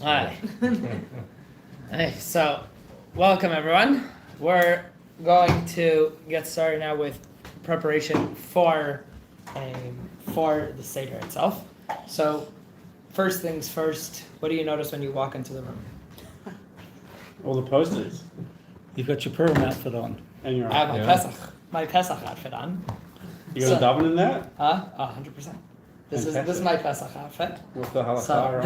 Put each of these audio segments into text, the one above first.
Hi. Hey, so welcome everyone. We're going to get started now with preparation for the Seder itself. So first things first, what do you notice when you walk into the room? All the posters. You got your Purim outfit on. And your I have my Pesach outfit on. You got a daven in that? 100%. This is my Pesach outfit. With the halakha So around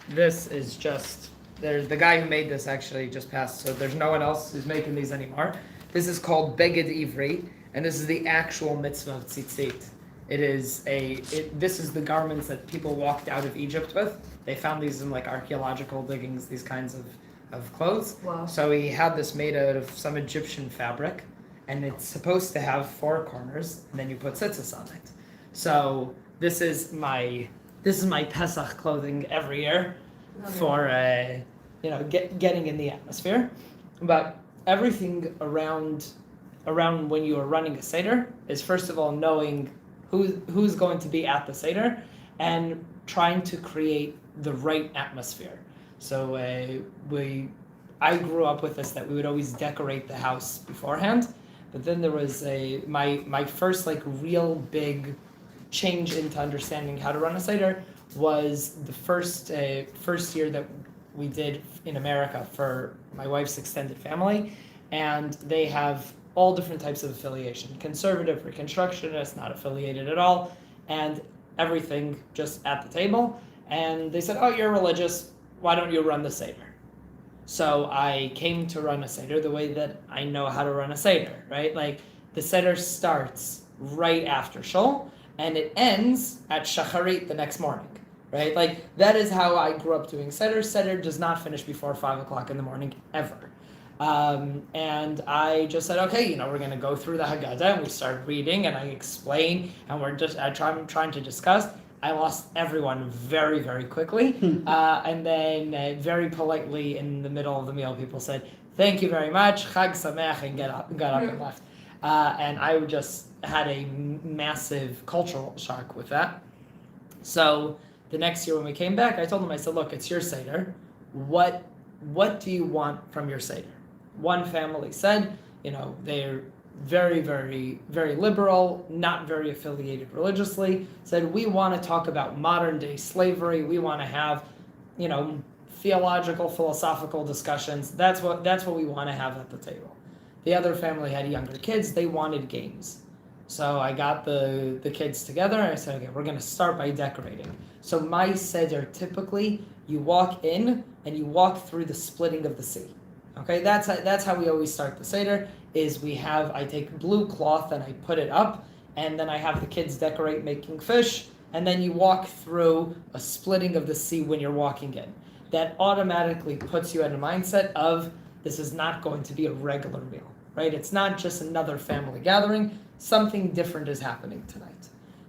this is just, there's the guy who made this actually just passed, so there's no one else who's making these anymore. This is called Beged Ivri, and this is the actual mitzvah of tzitzit. This is the garments that people walked out of Egypt with. They found these in like archaeological diggings, these kinds of clothes. Wow. So he had this made out of some Egyptian fabric, and it's supposed to have 4 corners, and then you put tzitzis on it. So this is my Pesach clothing every year for getting in the atmosphere. But everything around when you are running a Seder is first of all knowing who's going to be at the Seder and trying to create the right atmosphere. So I grew up with this, that we would always decorate the house beforehand, but then there was my first like real big change into understanding how to run a Seder was the first year that we did in America for my wife's extended family, and they have all different types of affiliation: conservative, reconstructionist, not affiliated at all, and everything just at the table. And they said, "Oh, you're religious. Why don't you run the Seder?" So I came to run a Seder the way that I know how to run a Seder, right? Like the Seder starts right after Shul, and it ends at Shacharit the next morning, right? Like that is how I grew up doing Seder. Seder does not finish before 5 o'clock in the morning ever. And I just said, okay, we're going to go through the Haggadah, and we started reading, and I explain, and I'm trying to discuss. I lost everyone very, very quickly. And then very politely in the middle of the meal, people said, thank you very much, Chag Sameach, and got up and left. And I just had a massive cultural shock with that. So the next year when we came back, I told them, I said, look, it's your Seder. What do you want from your Seder? One family said, they're very, very, very liberal, not very affiliated religiously, said, we want to talk about modern day slavery. We want to have, theological, philosophical discussions. That's what we want to have at the table. The other family had younger kids. They wanted games. So I got the kids together, and I said, okay, we're going to start by decorating. So my Seder, typically, you walk in and you walk through the splitting of the sea. Okay, that's how we always start the Seder, is I take blue cloth and I put it up, and then I have the kids decorate making fish, and then you walk through a splitting of the sea when you're walking in. That automatically puts you in a mindset of, this is not going to be a regular meal, right? It's not just another family gathering. Something different is happening tonight.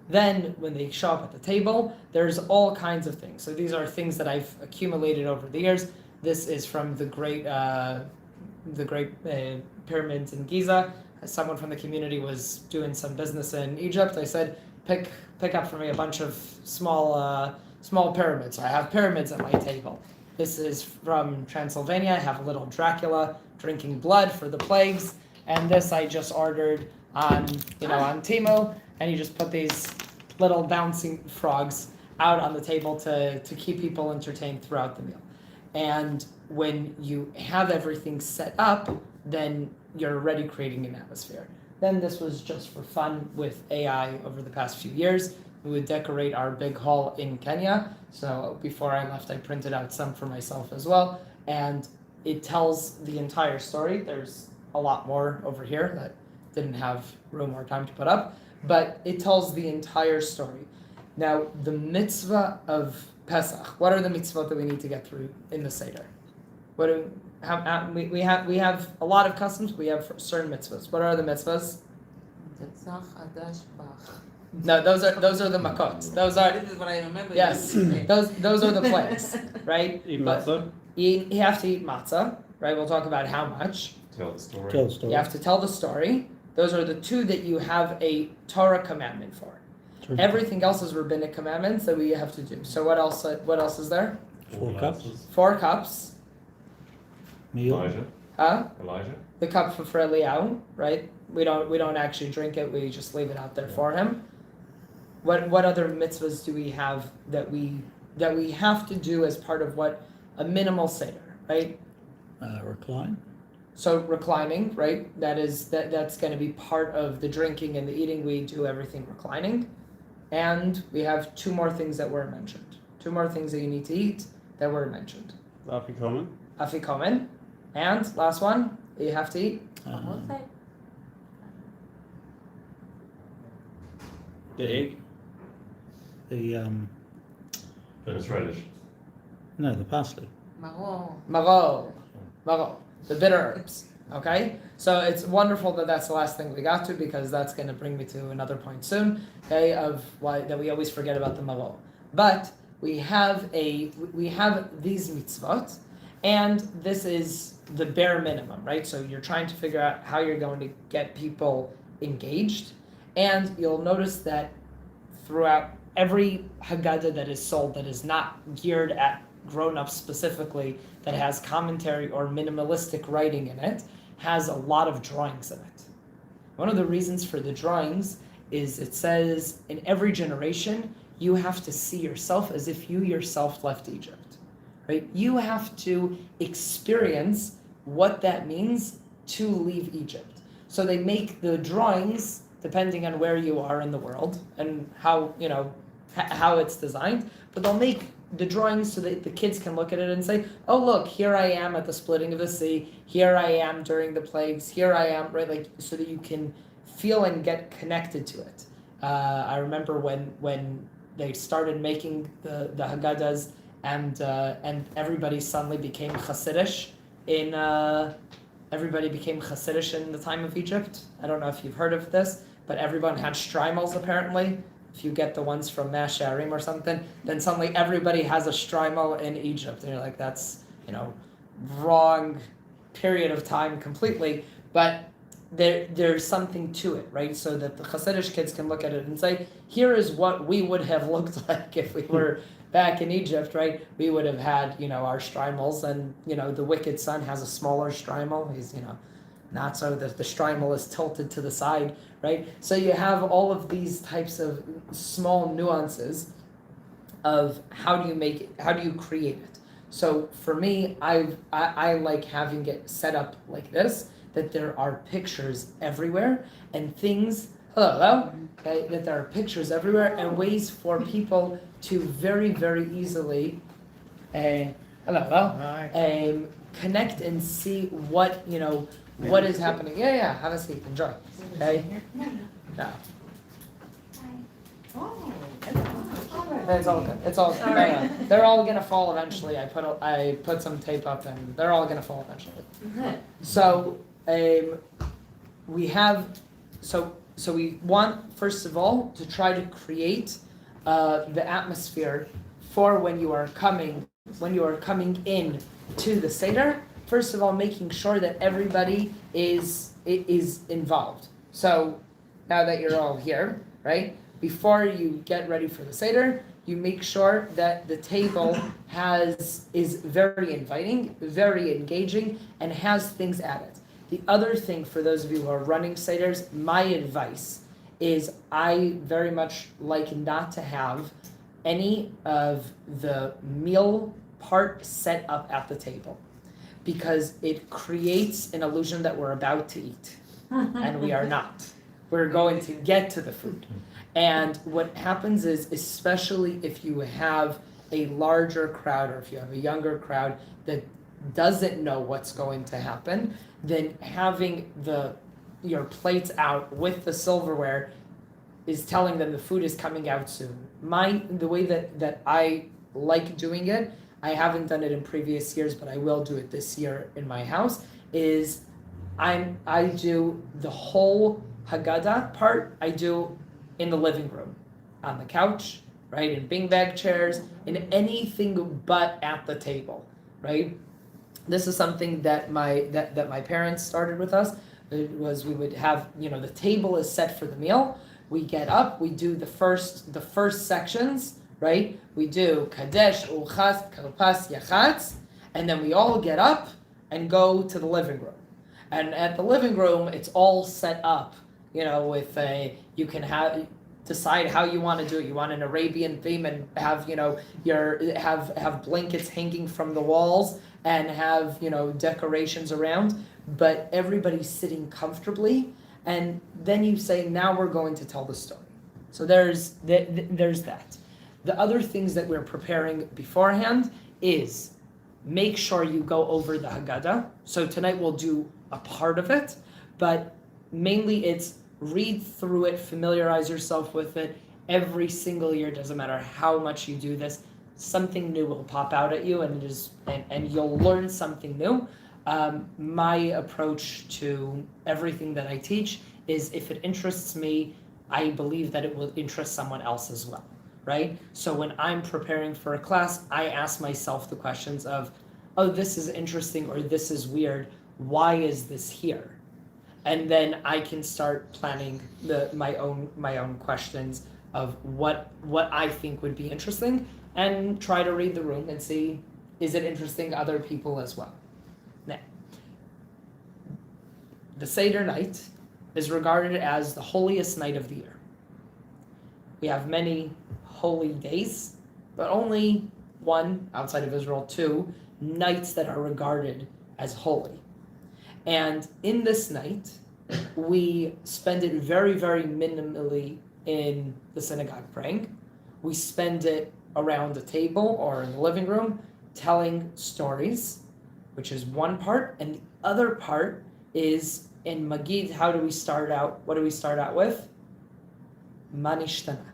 Then when they show up at the table, there's all kinds of things. So these are things that I've accumulated over the years. This is from the great pyramids in Giza. As someone from the community was doing some business in Egypt, I said, pick up for me a bunch of small pyramids. So I have pyramids at my table. This is from Transylvania. I have a little Dracula drinking blood for the plagues, and this I just ordered on Temu, and you just put these little bouncing frogs out on the table to keep people entertained throughout the meal. And when you have everything set up, then you're already creating an atmosphere. Then this was just for fun with AI over the past few years. We would decorate our big hall in Kenya. So before I left, I printed out some for myself as well. And it tells the entire story. There's a lot more over here that didn't have room or time to put up, but it tells the entire story. Now, the mitzvah of Pesach, what are the mitzvot that we need to get through in the Seder? We have a lot of customs. We have certain mitzvahs. What are the mitzvahs? No, those are the makot. Those are. This is what I remember. Yes, those are the plagues, right? Eat matzah. You have to eat matzah, right? We'll talk about how much. Tell the story. You have to tell the story. Those are the 2 that you have a Torah commandment for. Everything else is rabbinic commandments that we have to do. So what else is there? 4 cups. 4 cups. Meal. Elijah. Huh? Elijah. The cup for Eliyahu, right? We don't actually drink it. We just leave it out there for him. What other mitzvahs do we have that we have to do as part of what a minimal seder, right? Recline. So reclining, right? That's going to be part of the drinking and the eating. We do everything reclining, and we have 2 more things that were mentioned. 2 more things that you need to eat that were mentioned. Afikomen. Afikomen, and last one that you have to eat. The egg. The It's radish. no, the parsley. Marol, the bitter herbs. Okay, so it's wonderful that that's the last thing we got to, because that's going to bring me to another point soon. Okay, of why that we always forget about the marol. But we have these mitzvot, and this is the bare minimum, right? So you're trying to figure out how you're going to get people engaged, and you'll notice that throughout every Haggadah that is sold that is not geared at grown-ups specifically, that has commentary or minimalistic writing in it, has a lot of drawings in it. One of the reasons for the drawings is it says in every generation you have to see yourself as if you yourself left Egypt, right? You have to experience what that means to leave Egypt. So they make the drawings depending on where you are in the world and how it's designed, but they'll make the drawings so that the kids can look at it and say, oh look, here I am at the splitting of the sea, here I am during the plagues, here I am, right? Like, so that you can feel and get connected to it. I remember when they started making the Haggadahs, and everybody suddenly became Hasidish everybody became Hasidish in the time of Egypt. I don't know if you've heard of this, but everyone had shtreimels apparently. If you get the ones from Masharim or something, then suddenly everybody has a shtreimel in Egypt. And you're like, that's, wrong period of time completely. But there's something to it, right? So that the Hasidish kids can look at it and say, here is what we would have looked like if we were back in Egypt, right? We would have had, our shtreimels, and, the wicked son has a smaller shtreimel. He's, not so that the shtreimel is tilted to the side, right? So you have all of these types of small nuances of how do you create it. So for me, I like having it set up like this, that there are pictures everywhere and things, okay, that there are pictures everywhere and ways for people to very, very easily, connect and see what, what is happening. Yeah, have a seat, enjoy. Okay? No. It's all good. It's all good. No. They're all gonna fall eventually. I put some tape up and they're all gonna fall eventually. So we want, first of all, to try to create the atmosphere for when you are coming in to the Seder. First of all, making sure that everybody is involved. So now that you're all here, right? Before you get ready for the Seder, you make sure that the table is very inviting, very engaging, and has things at it. The other thing for those of you who are running Seders, my advice is I very much like not to have any of the meal part set up at the table, because it creates an illusion that we're about to eat, and we are not. We're going to get to the food. And what happens is, especially if you have a larger crowd or if you have a younger crowd that doesn't know what's going to happen, then having your plates out with the silverware is telling them the food is coming out soon. The way that I like doing it, I haven't done it in previous years, but I will do it this year in my house, is I do the whole Haggadah part, I do in the living room, on the couch, right, in beanbag chairs, in anything but at the table, right? This is something that my parents started with us. It was, we would have, the table is set for the meal. We get up, we do the first sections, right? We do Kadesh, Uchas, Karpas, Yachatz, and then we all get up and go to the living room. And at the living room, it's all set up, with you can decide how you want to do it. You want an Arabian theme and have, have blankets hanging from the walls and have, decorations around, but everybody's sitting comfortably. And then you say, now we're going to tell the story. So there's that. The other things that we're preparing beforehand is make sure you go over the Haggadah. So tonight we'll do a part of it, but mainly it's read through it, familiarize yourself with it. Every single year, doesn't matter how much you do this, something new will pop out at you, and you'll learn something new. My approach to everything that I teach is if it interests me, I believe that it will interest someone else as well, right? So when I'm preparing for a class, I ask myself the questions of, oh, this is interesting or this is weird. Why is this here? And then I can start planning my own questions of what I think would be interesting, and try to read the room and see, is it interesting to other people as well? Now, the Seder night is regarded as the holiest night of the year. We have many holy days, but only one, outside of Israel, 2 nights that are regarded as holy. And in this night, we spend it very, very minimally in the synagogue praying. We spend it around the table or in the living room telling stories, which is one part. And the other part is in Magid. How do we start out? What do we start out with? Manishtana,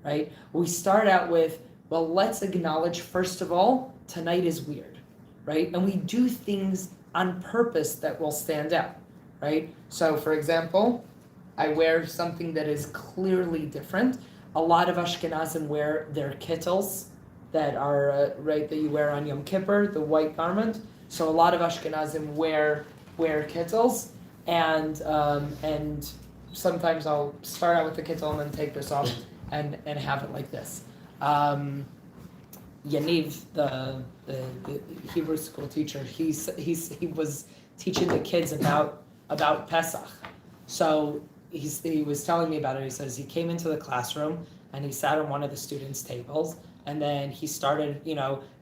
right? We start out with, well, let's acknowledge, first of all, tonight is weird, right? And we do things on purpose that will stand out, right? So, for example, I wear something that is clearly different. A lot of Ashkenazim wear their kittles that are, that you wear on Yom Kippur, the white garment. So a lot of Ashkenazim wear kittles, and sometimes I'll start out with the kittel and then take this off and have it like this. Yaniv, the Hebrew school teacher, he was teaching the kids about Pesach. So he was telling me about it. He says he came into the classroom and he sat on one of the students' tables, and then he started,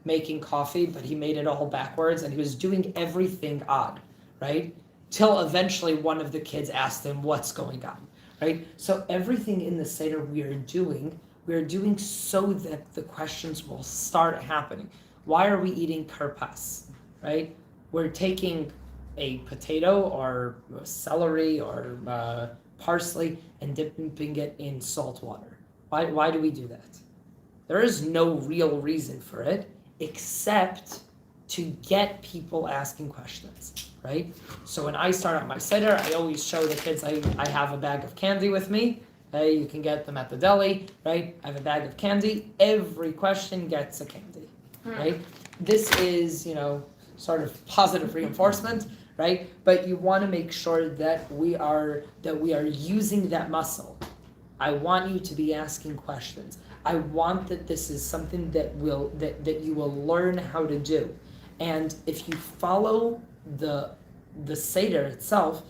making coffee, but he made it all backwards, and he was doing everything odd, right? Till eventually one of the kids asked him, what's going on, right? So everything in the Seder we are doing so that the questions will start happening. Why are we eating karpas, right? We're taking a potato or celery or parsley and dipping it in salt water. Why do we do that? There is no real reason for it except to get people asking questions, right? So when I start out my Seder, I always show the kids I have a bag of candy with me. You can get them at the deli, right? I have a bag of candy. Every question gets a candy, right? This is, sort of positive reinforcement, right? But you want to make sure that we are using that muscle. I want you to be asking questions. I want that this is something that you will learn how to do. And if you follow the Seder itself,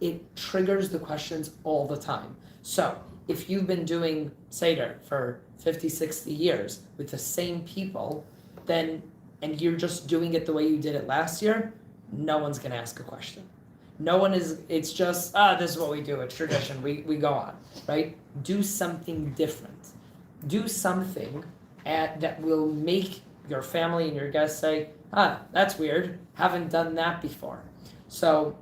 it triggers the questions all the time. So if you've been doing Seder for 50, 60 years with the same people, and you're just doing it the way you did it last year, no one's going to ask a question. It's just, this is what we do, it's tradition, we go on, right? Do something different. Do something that will make your family and your guests say, that's weird, haven't done that before. So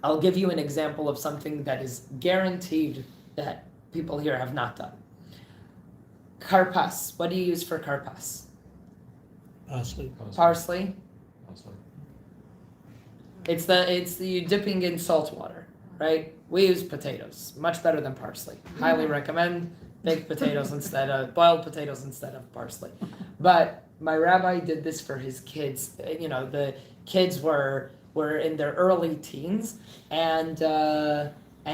I'll give you an example of something that is guaranteed that people here have not done. Karpas, what do you use for karpas? Parsley. Parsley? It's the dipping in salt water, right? We use potatoes, much better than parsley. Highly recommend baked potatoes boiled potatoes instead of parsley. But my rabbi did this for his kids. The kids were in their early teens, and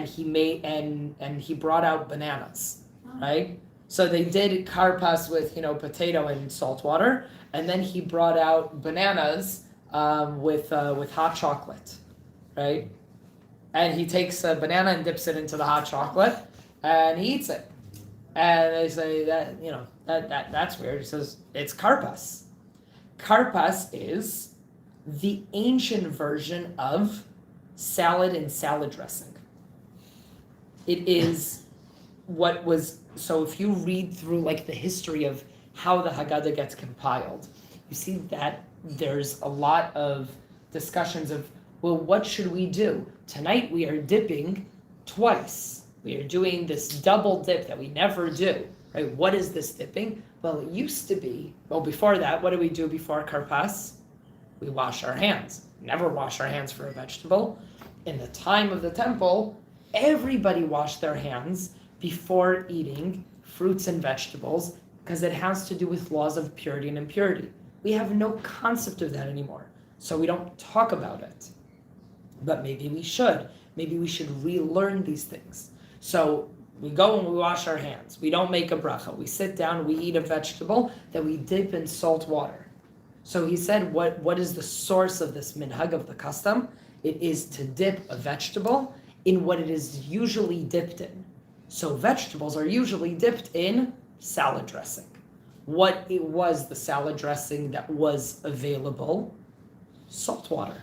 he made and he brought out bananas, right? So they did karpas with, potato and salt water, and then he brought out bananas with hot chocolate, right? And he takes a banana and dips it into the hot chocolate, and he eats it. And they say that's weird. He says it's karpas. Karpas is the ancient version of salad and salad dressing. It is what was, so if you read through like the history of how the Haggadah gets compiled, you see that there's a lot of discussions of, well, what should we do? Tonight we are dipping twice. We are doing this double dip that we never do, right? What is this dipping? Well, it used to be, before that, what do we do before karpas? We wash our hands. Never wash our hands for a vegetable. In the time of the temple, everybody washed their hands before eating fruits and vegetables because it has to do with laws of purity and impurity. We have no concept of that anymore, so we don't talk about it. But maybe we should. Maybe we should relearn these things. So we go and we wash our hands. We don't make a bracha. We sit down, we eat a vegetable that we dip in salt water. So he said, what is the source of this minhag of the custom? It is to dip a vegetable in what it is usually dipped in. So vegetables are usually dipped in salad dressing. What it was the salad dressing that was available? Salt water.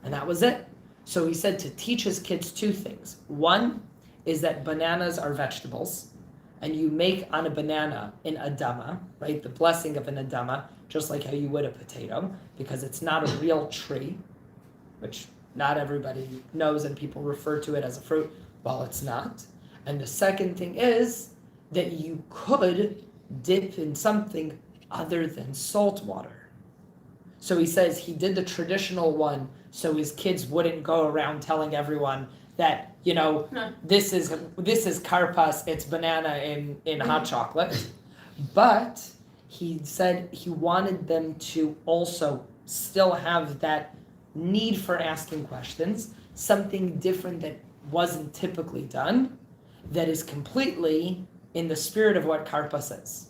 And that was it. So he said to teach his kids two things. One is that bananas are vegetables, and you make on a banana an adama, right? The blessing of an adama, just like how you would a potato, because it's not a real tree, which not everybody knows, and people refer to it as a fruit. Well, it's not. And the second thing is that you could dip in something other than salt water. So he says he did the traditional one so his kids wouldn't go around telling everyone that, this is karpas, it's banana in hot chocolate. But he said he wanted them to also still have that need for asking questions, something different that wasn't typically done, that is completely in the spirit of what karpas is.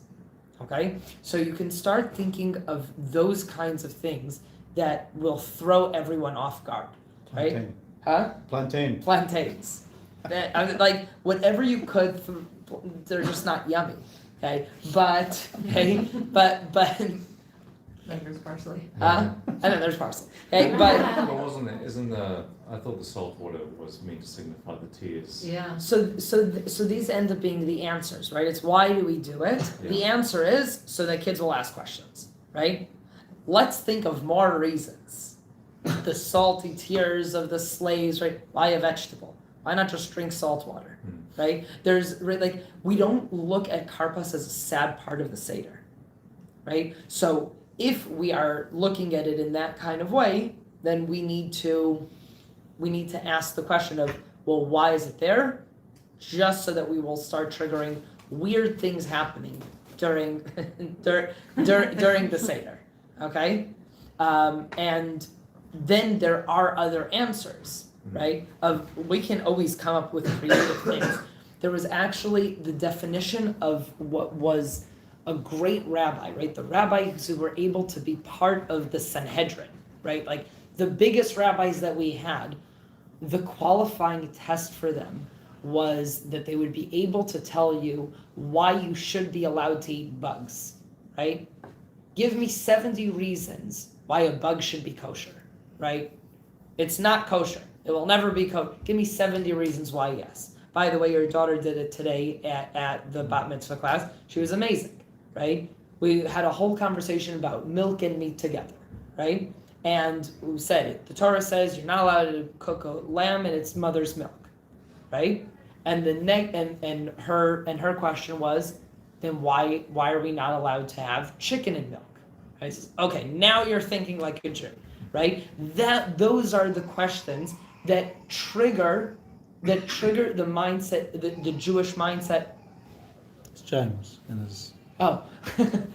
Okay? So you can start thinking of those kinds of things that will throw everyone off guard, right? Plantain. Huh? Plantain. Plantains. Like whatever you could, they're just not yummy. Okay, but Then there's parsley. and then there's parsley. Okay, but But wasn't it? I thought the salt water was meant to signify the tears. Yeah. so these end up being the answers, right? It's why do we do it? Yeah. The answer is so that kids will ask questions, right? Let's think of more reasons. The salty tears of the slaves, right? Why a vegetable? Why not just drink salt water, right? We don't look at karpas as a sad part of the Seder, right? So if we are looking at it in that kind of way, then we need to ask the question of, well, why is it there? Just so that we will start triggering weird things happening during during the Seder, okay? And then there are other answers, right? We can always come up with creative things. There was actually the definition of what was a great rabbi, right? The rabbis who were able to be part of the Sanhedrin, right? Like the biggest rabbis that we had, the qualifying test for them was that they would be able to tell you why you should be allowed to eat bugs, right? Give me 70 reasons why a bug should be kosher, right? It's not kosher. It will never be kosher. Give me 70 reasons why yes. By the way, your daughter did it today at the bat mitzvah class. She was amazing, right? We had a whole conversation about milk and meat together, right? And we said it. The Torah says you're not allowed to cook a lamb in its mother's milk, right? And her question was, then why are we not allowed to have chicken in milk? I says, okay, now you're thinking like a Jew, right? Those are the questions that trigger the mindset, the Jewish mindset. It's James and his Oh,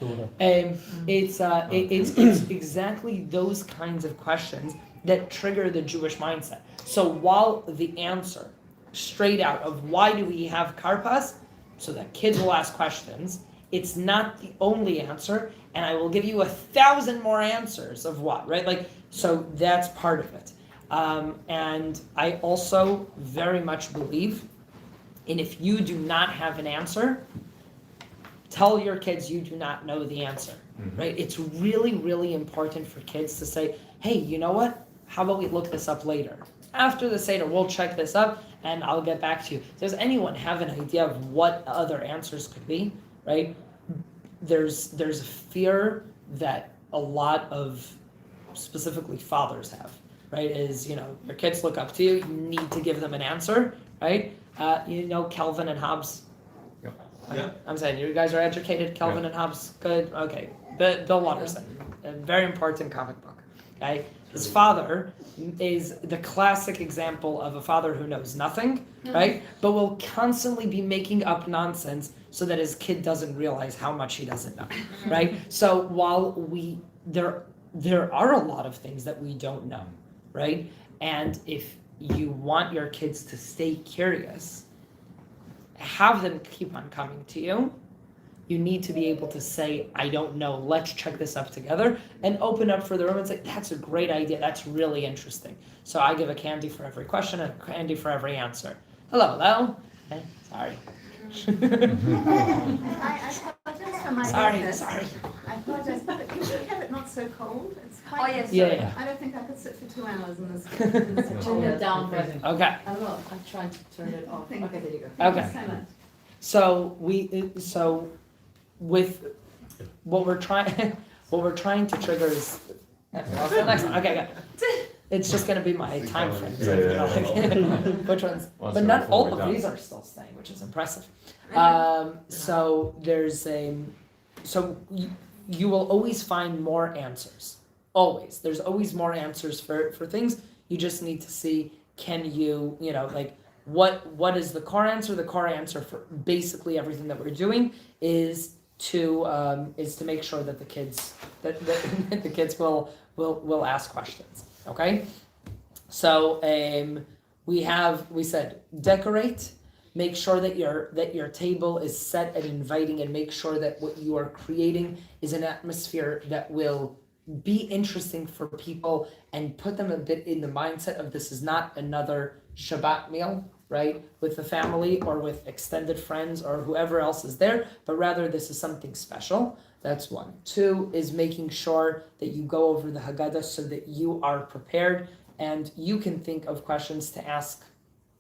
daughter. it's exactly those kinds of questions that trigger the Jewish mindset. So while the answer straight out of why do we have karpas so that kids will ask questions. It's not the only answer, and I will give you 1,000 more answers of what, right? Like, so that's part of it. And I also very much believe in if you do not have an answer, tell your kids you do not know the answer, right? It's really, really important for kids to say, hey, you know what? How about we look this up later? After the Seder, we'll check this up and I'll get back to you. Does anyone have an idea of what other answers could be, right? There's a fear that a lot of specifically fathers have, right? Is, your kids look up to you, you need to give them an answer, right? Kelvin and Hobbes. Yeah. I'm saying you guys are educated. Kelvin and Hobbes, good. Okay, Bill Watterson, a very important comic book. Okay, his father is the classic example of a father who knows nothing, right? But will constantly be making up nonsense so that his kid doesn't realize how much he doesn't know, right? So while there are a lot of things that we don't know, right? And if you want your kids to stay curious, have them keep on coming to you. You need to be able to say, I don't know, let's check this up together, and open up for the room and say, that's a great idea, that's really interesting. So I give a candy for every question and a candy for every answer. Hello? Sorry. I apologize for my Sorry. I apologize, but can you have it not so cold? It's quite. Oh, yes. Yeah. I don't think I could sit for 2 hours in this. Turn it down, but Okay. I don't know. I'm trying to turn it off. Thank Okay, there you go. Thank Okay. you so much. So with what we're trying to trigger is next one. Okay, good. It's just gonna be my time frame. So, which ones? Well, But so not before all we're of done. these are still staying, which is impressive. So there's you will always find more answers. Always. There's always more answers for things. You just need to see, can you, what is the core answer? The core answer for basically everything that we're doing is to make sure that the kids that the kids will ask questions. Okay? So we said decorate. Make sure that your table is set and inviting, and make sure that what you are creating is an atmosphere that will be interesting for people and put them a bit in the mindset of this is not another Shabbat meal, right, with the family or with extended friends or whoever else is there, but rather this is something special. That's one. Two is making sure that you go over the Haggadah so that you are prepared and you can think of questions to ask.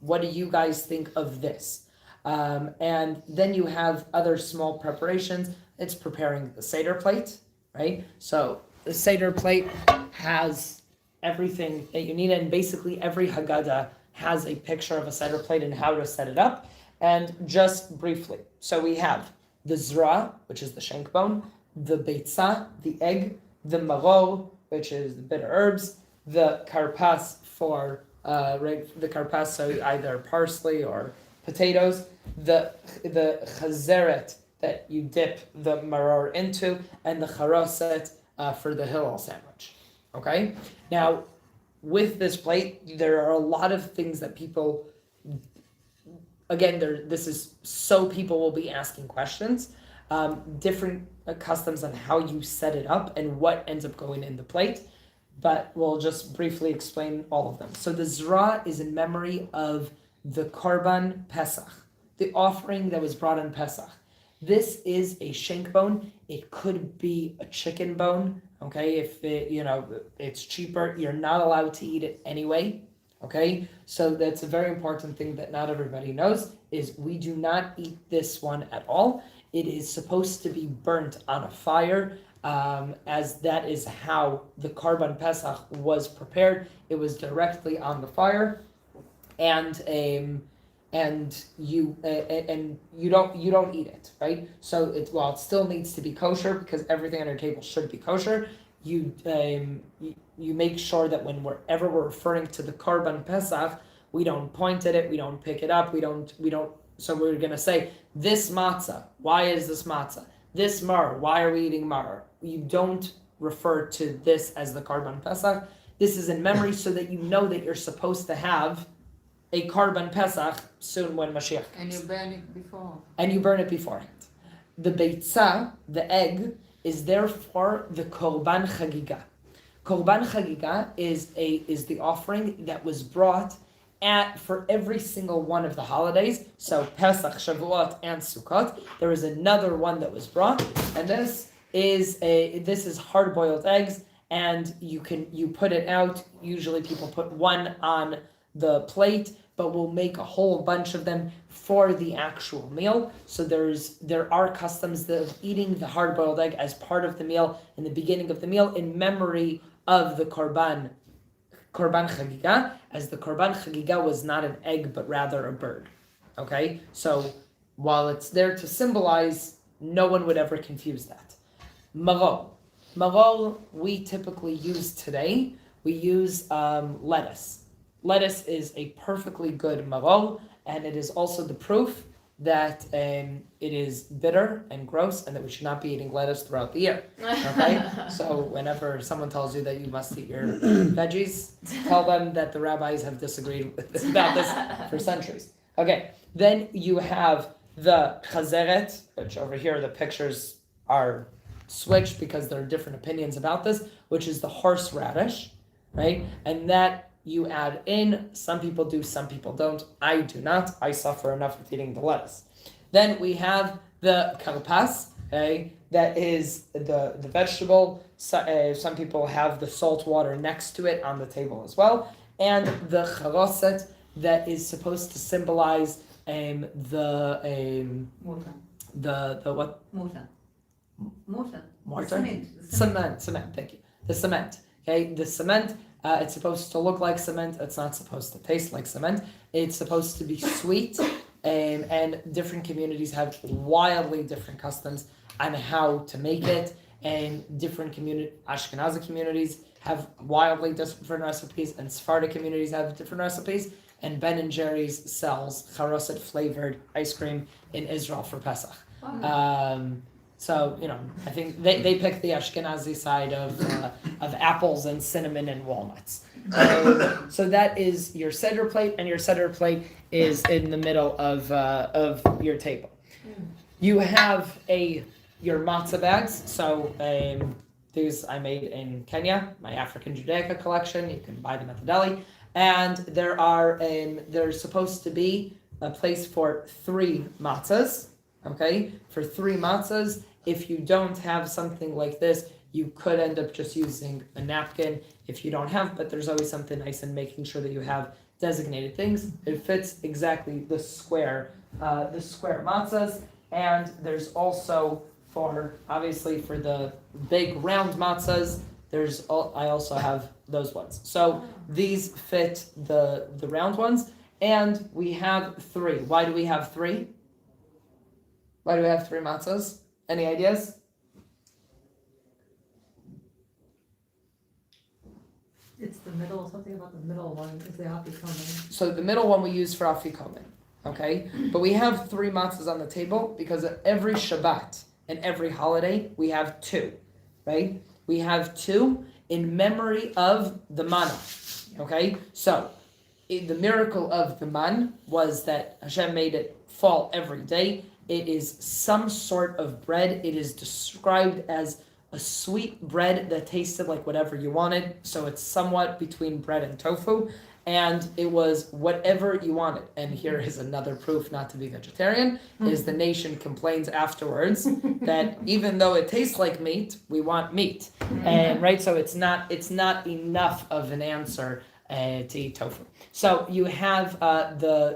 What do you guys think of this? And then you have other small preparations. It's preparing the Seder plate, right? So the Seder plate has everything that you need, and basically every Haggadah has a picture of a Seder plate and how to set it up. And just briefly, so we have the zra, which is the shank bone, the beitzah, the egg, the maror, which is the bitter herbs, the karpas for the karpas, so either parsley or potatoes, the chazeret that you dip the maror into, and the charoset for the hillel sandwich. Okay? Now, with this plate, there are a lot of things that people, again, this is so people will be asking questions, different customs on how you set it up and what ends up going in the plate. But we'll just briefly explain all of them. So the zra is in memory of the Korban Pesach, the offering that was brought on Pesach. This is a shank bone. It could be a chicken bone, okay? If it's cheaper, you're not allowed to eat it anyway, okay? So that's a very important thing that not everybody knows, is we do not eat this one at all. It is supposed to be burnt on a fire, as that is how the Korban Pesach was prepared. It was directly on the fire, and you don't eat it, right? So it still needs to be kosher because everything on your table should be kosher. You make sure that whenever we're referring to the Korban Pesach, we don't point at it, we don't pick it up, we don't. So we're gonna say this matzah. Why is this matzah? This mar. Why are we eating mar? You don't refer to this as the Korban Pesach. This is in memory so that you know that you're supposed to have a Karban Pesach soon when Mashiach comes. And you burn it before. And you burn it beforehand. The Beitzah, the egg, is therefore the Korban Chagigah. Korban Chagigah is the offering that was brought for every single one of the holidays. So Pesach, Shavuot, and Sukkot. There is another one that was brought, and this is hard-boiled eggs, and you put it out. Usually people put one on the plate, but we'll make a whole bunch of them for the actual meal. So there are customs of eating the hard-boiled egg as part of the meal in the beginning of the meal in memory of the Korban Chagigah, as the Korban Chagigah was not an egg but rather a bird. Okay, so while it's there to symbolize, no one would ever confuse that. Maror we typically use today. We use lettuce. Lettuce is a perfectly good maror, and it is also the proof that it is bitter and gross, and that we should not be eating lettuce throughout the year. Okay, so whenever someone tells you that you must eat your veggies, tell them that the rabbis have disagreed about this for centuries. Okay, then you have the chazeret, which over here the pictures are switched because there are different opinions about this, which is the horseradish, right? And that you add in. Some people do, some people don't. I do not. I suffer enough with eating the lettuce. Then we have the karpas, okay? That is the vegetable. Some people have the salt water next to it on the table as well. And the charoset, that is supposed to symbolize the what? Mortar? Cement, thank you. The cement, okay? The cement, it's supposed to look like cement. It's not supposed to taste like cement. It's supposed to be sweet, and different communities have wildly different customs on how to make it, and different Ashkenazi communities have wildly different recipes, and Sephardic communities have different recipes, and Ben & Jerry's sells charoset flavored ice cream in Israel for Pesach. So, I think they pick the Ashkenazi side of apples and cinnamon and walnuts. So that is your Seder plate, and your Seder plate is in the middle of your table. You have your matzah bags. So these I made in Kenya, my African Judaica collection. You can buy them at the deli. And there's supposed to be a place for 3 matzahs. Okay, for 3 matzahs. If you don't have something like this, you could end up just using a napkin if you don't have, but there's always something nice in making sure that you have designated things. It fits exactly the square matzahs, and there's also for the big round matzahs, I also have those ones. So these fit the round ones, and we have 3. Why do we have 3? Why do we have 3 matzahs? Any ideas? It's the middle, something about the middle one is the afikomen. So the middle one we use for afikomen, okay? But we have 3 matzahs on the table because at every Shabbat and every holiday we have 2, right? We have 2 in memory of the manna, okay? So the miracle of the man was that Hashem made it fall every day. It is some sort of bread. It is described as a sweet bread that tasted like whatever you wanted. So it's somewhat between bread and tofu. And it was whatever you wanted. And here is another proof not to be vegetarian, is the nation complains afterwards that even though it tastes like meat, we want meat. And right, so it's not enough of an answer to eat tofu. So you have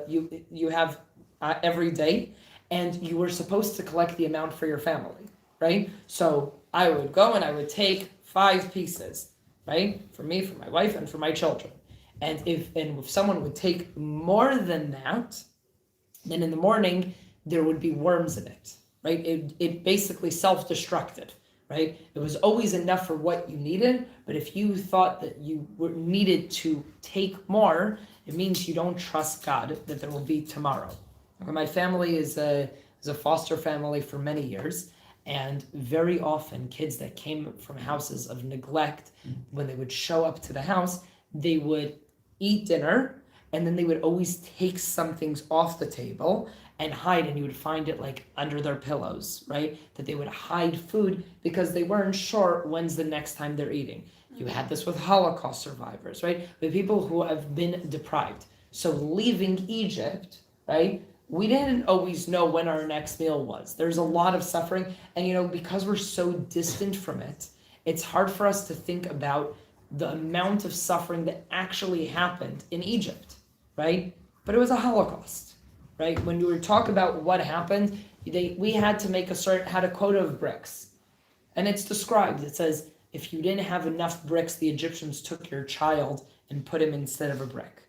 you have every day, and you were supposed to collect the amount for your family, right? So I would go and I would take 5 pieces, right? For me, for my wife, and for my children. And if someone would take more than that, then in the morning, there would be worms in it, right? It basically self-destructed, right? It was always enough for what you needed, but if you thought that you needed to take more, it means you don't trust God that there will be tomorrow. My family is a foster family for many years, and very often kids that came from houses of neglect, when they would show up to the house, they would eat dinner, and then they would always take some things off the table and hide, and you would find it like under their pillows, right? That they would hide food because they weren't sure when's the next time they're eating. You had this with Holocaust survivors, right? With people who have been deprived. So leaving Egypt, right? We didn't always know when our next meal was. There's a lot of suffering, and because we're so distant from it, it's hard for us to think about the amount of suffering that actually happened in Egypt, right? But it was a Holocaust, right? When we were talking about what happened, we had to had a quota of bricks. And it's described, it says, if you didn't have enough bricks, the Egyptians took your child and put him instead of a brick,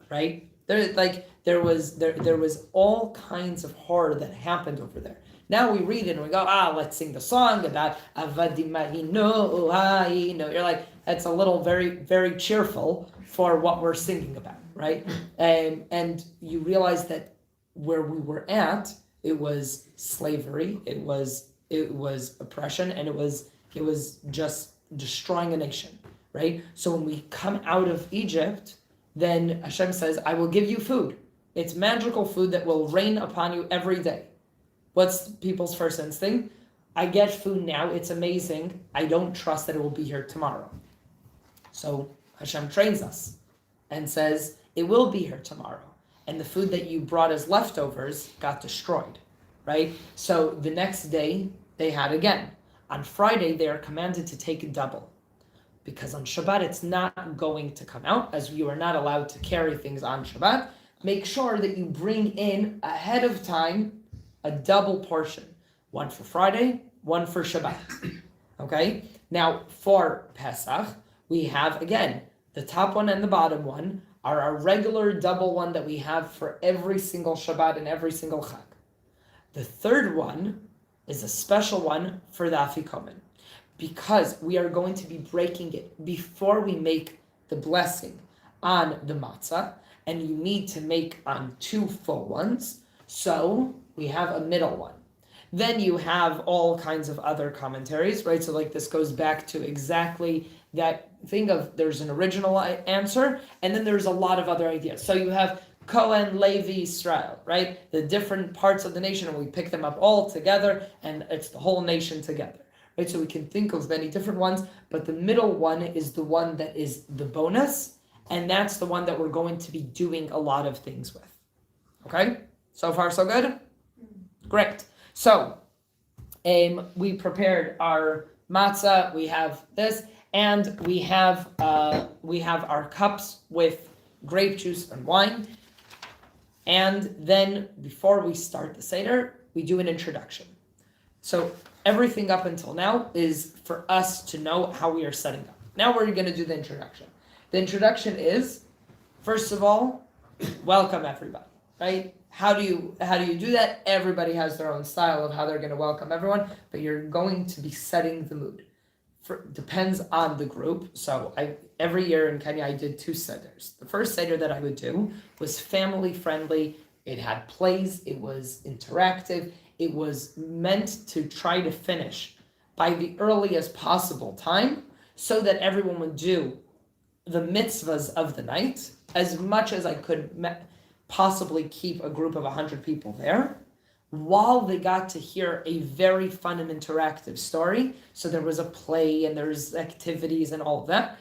right? There was all kinds of horror that happened over there. Now we read it and we go, let's sing the song about Avadim Mahino. You're like, that's a little very, very cheerful for what we're singing about, right? And you realize that where we were at, it was slavery, it was oppression, and it was just destroying a nation, right? So when we come out of Egypt, then Hashem says, I will give you food. It's magical food that will rain upon you every day. What's people's first instinct? I get food now, it's amazing. I don't trust that it will be here tomorrow. So Hashem trains us and says, it will be here tomorrow. And the food that you brought as leftovers got destroyed, right? So the next day, they had again. On Friday, they are commanded to take a double. Because on Shabbat, it's not going to come out, as you are not allowed to carry things on Shabbat. Make sure that you bring in ahead of time a double portion. One for Friday, one for Shabbat. Okay? Now, for Pesach, we have, again, the top one and the bottom one are our regular double one that we have for every single Shabbat and every single Chag. The third one is a special one for the Afikomen, because we are going to be breaking it before we make the blessing on the matzah, and you need to make on 2 full ones, so we have a middle one. Then you have all kinds of other commentaries, right? So like this goes back to exactly that thing of there's an original answer, and then there's a lot of other ideas. So you have Cohen, Levi, Israel, right? The different parts of the nation, and we pick them up all together, and it's the whole nation together, right? So we can think of many different ones, but the middle one is the one that is the bonus, and that's the one that we're going to be doing a lot of things with. Okay? So far, so good? Great. So, we prepared our matzah, we have this, and we have our cups with grape juice and wine. And then before we start the Seder, we do an introduction. So everything up until now is for us to know how we are setting up. Now we're going to do the introduction. The introduction is, first of all, welcome everybody, right? How do you do that? Everybody has their own style of how they're going to welcome everyone, but you're going to be setting the mood. Depends on the group. So every year in Kenya, I did 2 Sederss. The first Seder that I would do was family friendly. It had plays. It was interactive. It was meant to try to finish by the earliest possible time so that everyone would do the mitzvahs of the night as much as I could possibly keep a group of 100 people there, while they got to hear a very fun and interactive story. So there was a play and there's activities and all of that.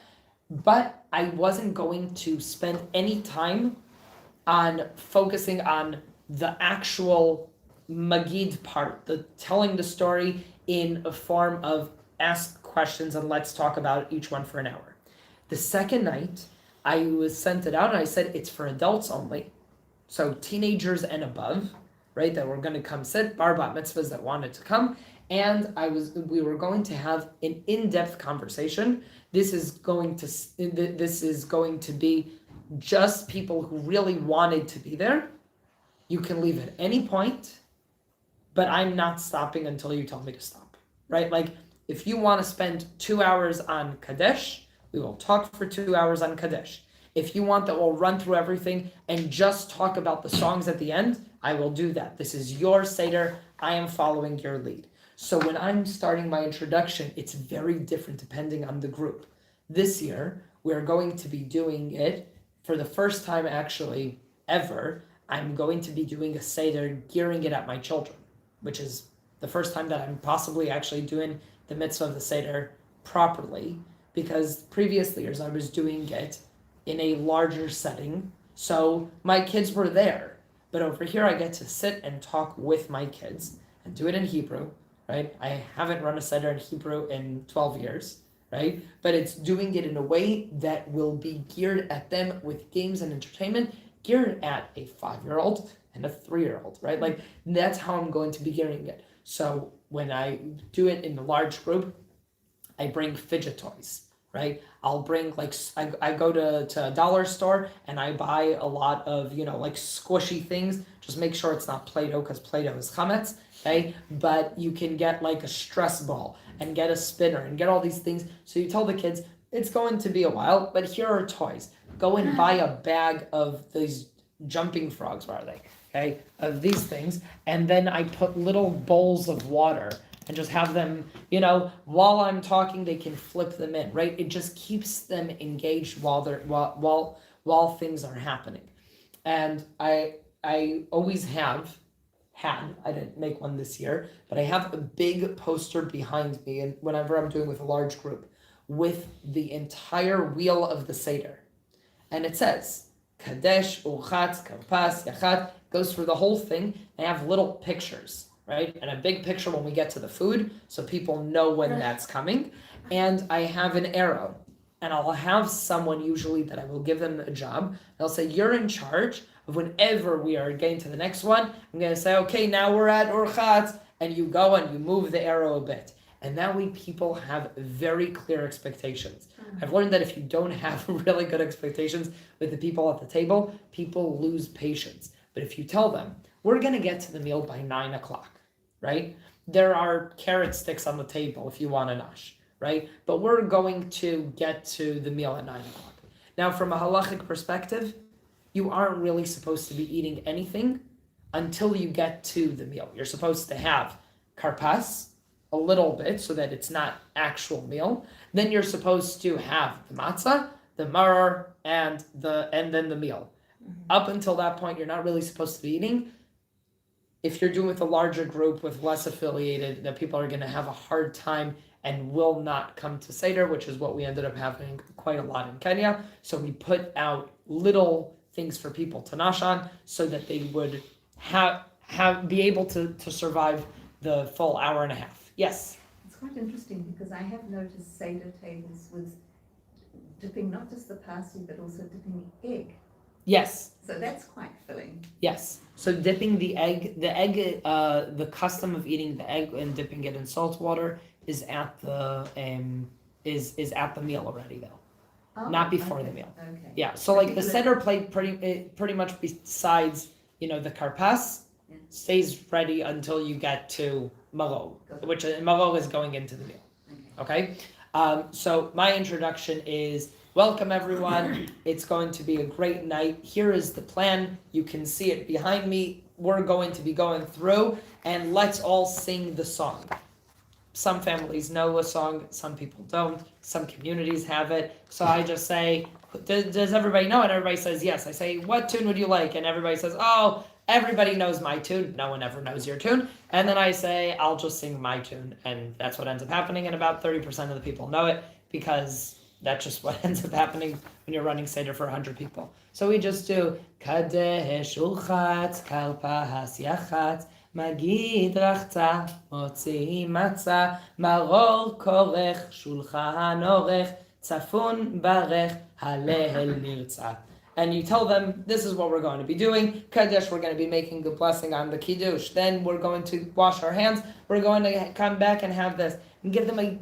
But I wasn't going to spend any time on focusing on the actual Magid part, the telling the story in a form of ask questions and let's talk about each one for an hour. The second night, I was sent it out and I said it's for adults only. So teenagers and above, right, that were going to come sit, bar bat mitzvahs that wanted to come, and we were going to have an in-depth conversation. This is going to be just people who really wanted to be there. You can leave at any point, but I'm not stopping until you tell me to stop, right? Like, if you want to spend 2 hours on Kadesh, we will talk for 2 hours on Kadesh. If you want that we'll run through everything and just talk about the songs at the end, I will do that. This is your Seder. I am following your lead. So when I'm starting my introduction, it's very different depending on the group. This year, we're going to be doing it for the first time actually ever, I'm going to be doing a Seder, gearing it at my children, which is the first time that I'm possibly actually doing the mitzvah of the Seder properly, because previous years I was doing it in a larger setting, so my kids were there. But over here I get to sit and talk with my kids and do it in Hebrew, right? I haven't run a Seder in Hebrew in 12 years, right? But it's doing it in a way that will be geared at them with games and entertainment, geared at a 5-year-old and a 3-year-old, right? Like that's how I'm going to be gearing it. So when I do it in the large group, I bring fidget toys, right? I'll bring I go to a dollar store and I buy a lot of, like squishy things. Just make sure it's not Play-Doh because Play-Doh is chametz, okay? But you can get like a stress ball and get a spinner and get all these things. So you tell the kids, it's going to be a while, but here are toys. Go and buy a bag of these jumping frogs, what are they? Okay, of these things. And then I put little bowls of water and just have them, while I'm talking, they can flip them in, right? It just keeps them engaged while things are happening. And I always had, I didn't make one this year, but I have a big poster behind me, and whenever I'm doing with a large group, with the entire wheel of the Seder. And it says, Kadesh, Uchat, Karpas, Yachat, goes through the whole thing. I have little pictures, right? And a big picture when we get to the food, so people know when that's coming. And I have an arrow. And I'll have someone usually that I will give them a job. They'll say, you're in charge of whenever we are getting to the next one. I'm going to say, okay, now we're at Urchat. And you go and you move the arrow a bit. And that way people have very clear expectations. I've learned that if you don't have really good expectations with the people at the table, people lose patience. But if you tell them, we're going to get to the meal by 9 o'clock, right? There are carrot sticks on the table if you want a nash, right? But we're going to get to the meal at 9 o'clock. Now, from a halachic perspective, you aren't really supposed to be eating anything until you get to the meal. You're supposed to have karpas, a little bit, so that it's not actual meal. Then you're supposed to have the matzah, the maror, and then the meal. Up until that point, you're not really supposed to be eating. If you're doing with a larger group with less affiliated, that people are going to have a hard time and will not come to Seder, which is what we ended up having quite a lot in Kenya. So we put out little things for people to nash on so that they would be able to survive the full hour and a half. Yes? It's quite interesting because I have noticed Seder tables with dipping not just the parsley but also dipping the egg. Yes. So that's quite filling. Yes. So dipping the egg, the custom of eating the egg and dipping it in salt water is at the is at the meal already though, not before the meal. Okay. Yeah. So like the Seder plate pretty much besides the karpas stays ready until you get to maror, which maror is going into the meal. Okay. So my introduction is. Welcome everyone. It's going to be a great night. Here is the plan. You can see it behind me. We're going to be going through and let's all sing the song. Some families know a song, some people don't. Some communities have it. So I just say, does everybody know it? Everybody says yes. I say, what tune would you like? And everybody says, oh, everybody knows my tune. No one ever knows your tune. And then I say, I'll just sing my tune. And that's what ends up happening. And about 30% of the people know it because that's just what ends up happening when you're running Seder for 100 people. So we just do Kadesh Uchat Kalpahas Yachat Magid Rachta Motzi Matza Maror Korech Shulchan Orech Tzafun Barech Halehel Nirtza. And you tell them, this is what we're going to be doing. Kadesh, we're going to be making a blessing on the Kiddush. Then we're going to wash our hands. We're going to come back and have this. And give them a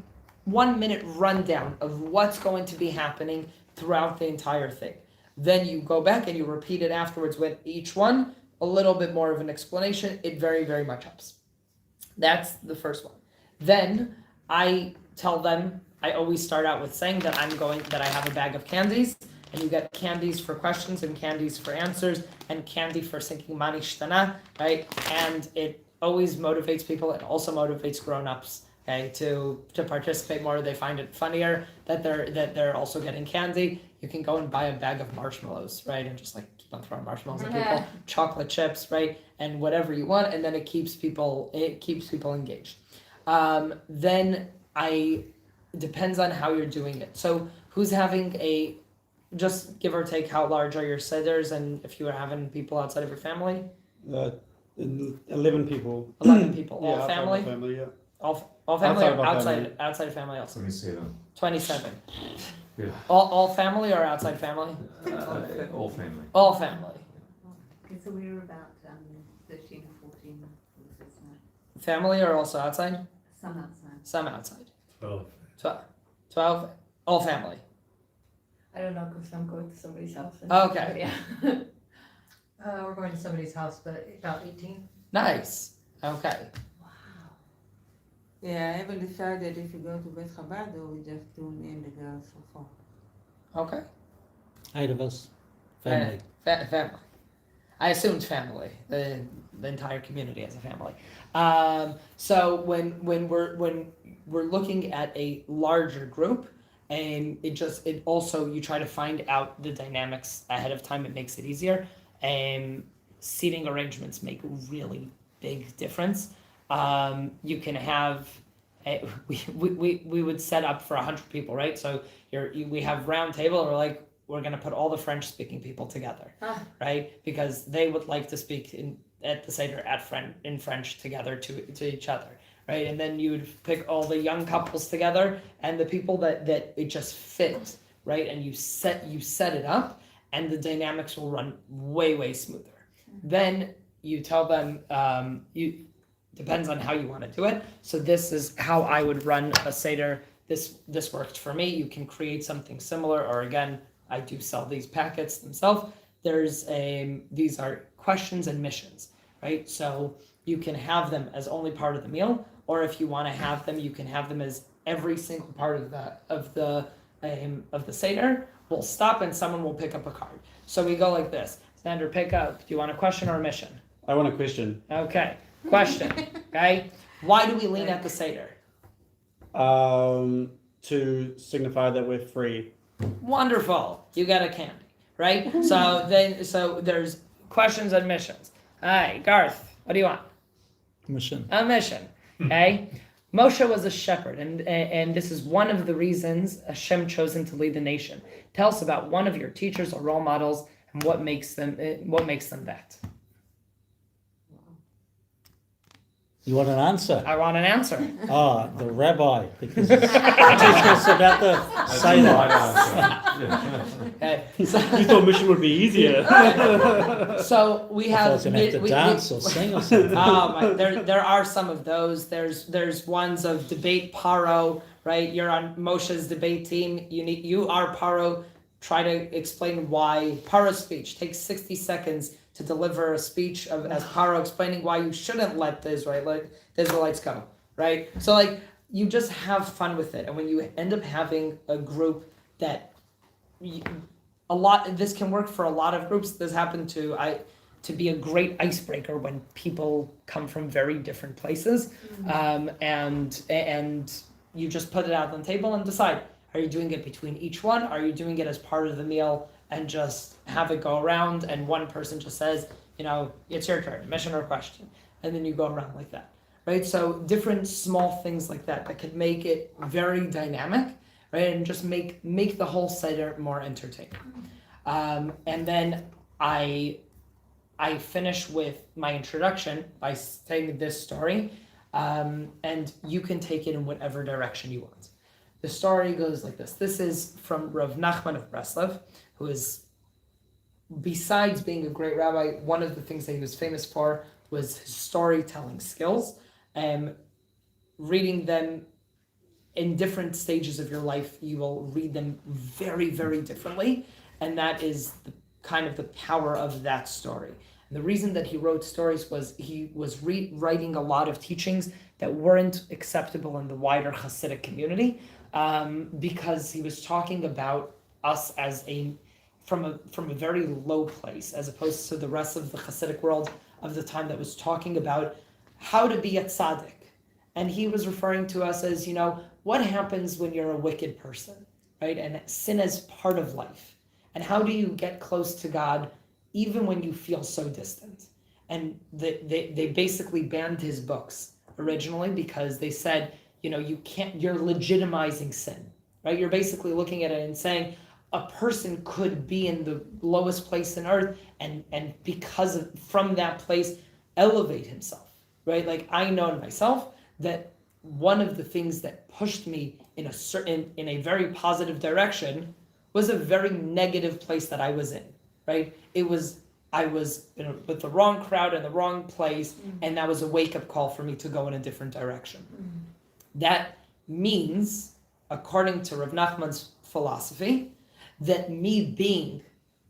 1-minute rundown of what's going to be happening throughout the entire thing. Then you go back and you repeat it afterwards with each one, a little bit more of an explanation. It very, very much helps. That's the first one. Then I tell them, I always start out with saying that I have a bag of candies, and you get candies for questions and candies for answers and candy for thinking mani shtana, right? And it always motivates people. It also motivates grown-ups okay, to participate more. They find it funnier that they're also getting candy. You can go and buy a bag of marshmallows, right, and just like keep on throwing marshmallows at people, chocolate chips, right, and whatever you want, and then it keeps people engaged. Then depends on how you're doing it. So who's having just give or take, how large are your Seders, and if you are having people outside of your family? 11 people. 11 people, Yeah, all outside family? of family, yeah. All family Outside or of our family. outside of family also? Let me see them. 27. Yeah. All family or outside family? All family. All family. Okay, so we were about 13 or 14 this night. Family or also outside? Some outside. Some outside. 12. 12. All family. I don't know, because I'm going to somebody's house. Okay. Yeah. We're going to somebody's house, but about 18. Nice. Okay. Yeah, I haven't decided if we go to Bet Chabad or we just tune in the girls so far. Okay. 8 of us. Family. Family. I assumed family. The entire community as a family. So when we're looking at a larger group, and it also, you try to find out the dynamics ahead of time. It makes it easier. Seating arrangements make a really big difference. You can have we would set up for 100 people, right? So we have round table, and we're gonna put all the French speaking people together, right? Because they would like to speak at the Seder in French together to each other, right? And then you would pick all the young couples together and the people that it just fit, right? And you set it up, and the dynamics will run way smoother. Then you tell them depends on how you want to do it. So this is how I would run a Seder. This worked for me. You can create something similar, or again, I do sell these packets themselves. These are questions and missions, right? So you can have them as only part of the meal, or if you want to have them, you can have them as every single part of the Seder. We'll stop and someone will pick up a card. So we go like this. Sander, pick up. Do you want a question or a mission? I want a question. Okay. Question. Okay. Why do we lean at the Seder? To signify that we're free. Wonderful. You got a candy, right? So there's questions and missions. All right, Garth, what do you want? Mission. A mission. Okay. Moshe was a shepherd, and this is one of the reasons Hashem chose him to lead the nation. Tell us about one of your teachers or role models and what makes them that. You want an answer? I want an answer. The rabbi, because he teaches us about the Seder. Okay. You thought mission would be easier. So we I thought I have. was going to have to dance or sing or something. There are some of those. There's ones of debate Paro, right? You're on Moshe's debate team. You are Paro. Try to explain why Paro's speech takes 60 seconds to deliver a speech as Paro explaining why you shouldn't let the Israelites go, right? So you just have fun with it, and when you end up having a group that this can work for a lot of groups. This happened to be a great icebreaker when people come from very different places, and you just put it out on the table and decide: are you doing it between each one? Are you doing it as part of the meal and just have it go around? And one person just says, it's your turn, mission or question, and then you go around like that, right? So different small things like that can make it very dynamic, right? And just make the whole Seder more entertaining. And then I finish with my introduction by saying this story, and you can take it in whatever direction you want. The story goes like this. This is from Rav Nachman of Breslov, who is, besides being a great rabbi, one of the things that he was famous for was his storytelling skills. Reading them in different stages of your life, you will read them very, very differently. And that is the power of that story. And the reason that he wrote stories was he was writing a lot of teachings that weren't acceptable in the wider Hasidic community, because he was talking about us as from a very low place, as opposed to the rest of the Hasidic world of the time that was talking about how to be a tzaddik And he was referring to us as, what happens when you're a wicked person, right? And sin is part of life. And how do you get close to God even when you feel so distant? And they basically banned his books originally because they said, you're legitimizing sin, right? You're basically looking at it and saying a person could be in the lowest place on earth and from that place elevate himself, right? Like I know in myself that one of the things that pushed me in a very positive direction was a very negative place that I was in, right? I was with the wrong crowd in the wrong place, and that was a wake-up call for me to go in a different direction. That means, according to Rav Nachman's philosophy, that me being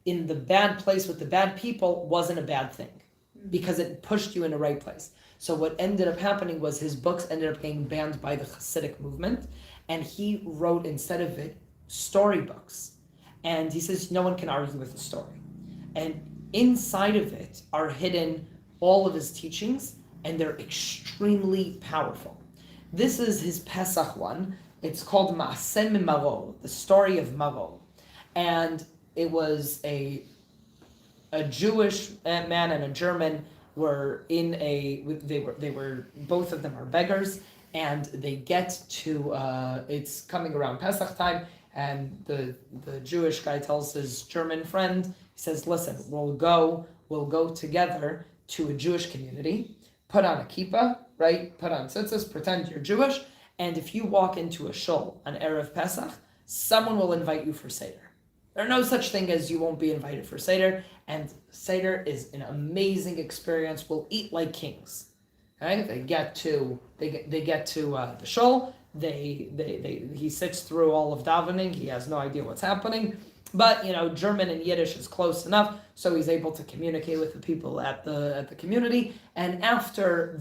in the bad place with the bad people wasn't a bad thing, because it pushed you in the right place. So what ended up happening was his books ended up getting banned by the Hasidic movement, and he wrote instead of it storybooks. And he says no one can argue with the story. And inside of it are hidden all of his teachings, and they're extremely powerful. This is his Pesach one. It's called Ma'aseh Mimaro, the story of Maro. And it was a Jewish man and a German were they were both of them are beggars, and they get to it's coming around Pesach time, and the Jewish guy tells his German friend, he says, listen, we'll go together to a Jewish community, put on a kippah, right? Put on tzitzis, pretend you're Jewish, and if you walk into a shul on Erev Pesach, someone will invite you for Seder. There's no such thing as you won't be invited for Seder, and Seder is an amazing experience. We'll eat like kings. Okay? They get to the shul. He sits through all of davening. He has no idea what's happening, but German and Yiddish is close enough, so he's able to communicate with the people at the community. And after